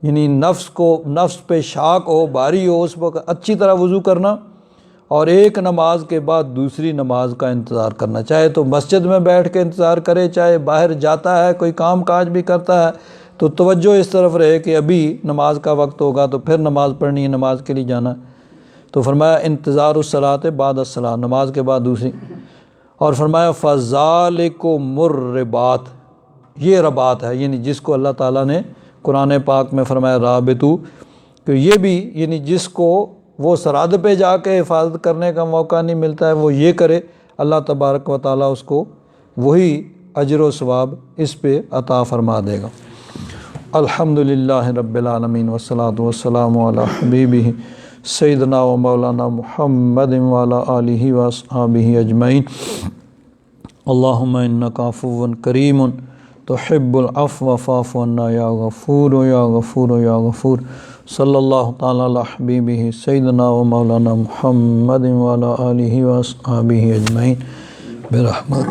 یعنی نفس پہ شاق ہو، بھاری ہو، اس وقت اچھی طرح وضو کرنا، اور ایک نماز کے بعد دوسری نماز کا انتظار کرنا، چاہے تو مسجد میں بیٹھ کے انتظار کرے، چاہے باہر جاتا ہے کوئی کام کاج بھی کرتا ہے تو توجہ اس طرف رہے کہ ابھی نماز کا وقت ہوگا تو پھر نماز پڑھنی ہے، نماز کے لیے جانا۔ تو فرمایا انتظار الصلاۃ بعد الصلاۃ، نماز کے بعد دوسری، اور فرمایا فذالکم الرباط، یہ رباط ہے، یعنی جس کو اللہ تعالیٰ نے قرآن پاک میں فرمایا رابطو، کہ یہ بھی یعنی جس کو وہ سرحد پہ جا کے حفاظت کرنے کا موقع نہیں ملتا ہے وہ یہ کرے، اللہ تبارک و تعالیٰ اس کو وہی اجر و ثواب اس پہ عطا فرما دے گا۔ الحمدللہ رب العالمین والصلاۃ والسلام علی حبیبہ سیدنا و مولانا محمد وعلی آلہ واصحابہ اجمعین۔ اللہم انک عفو کریم تحب العفو فاعف عنا یا غفور یا غفور یا غفور۔ صلی اللہ تعالیٰ علی حبیبہ سیدنا و مولانا محمد وعلی آلہ واصحابہ اجمعین برحمتک۔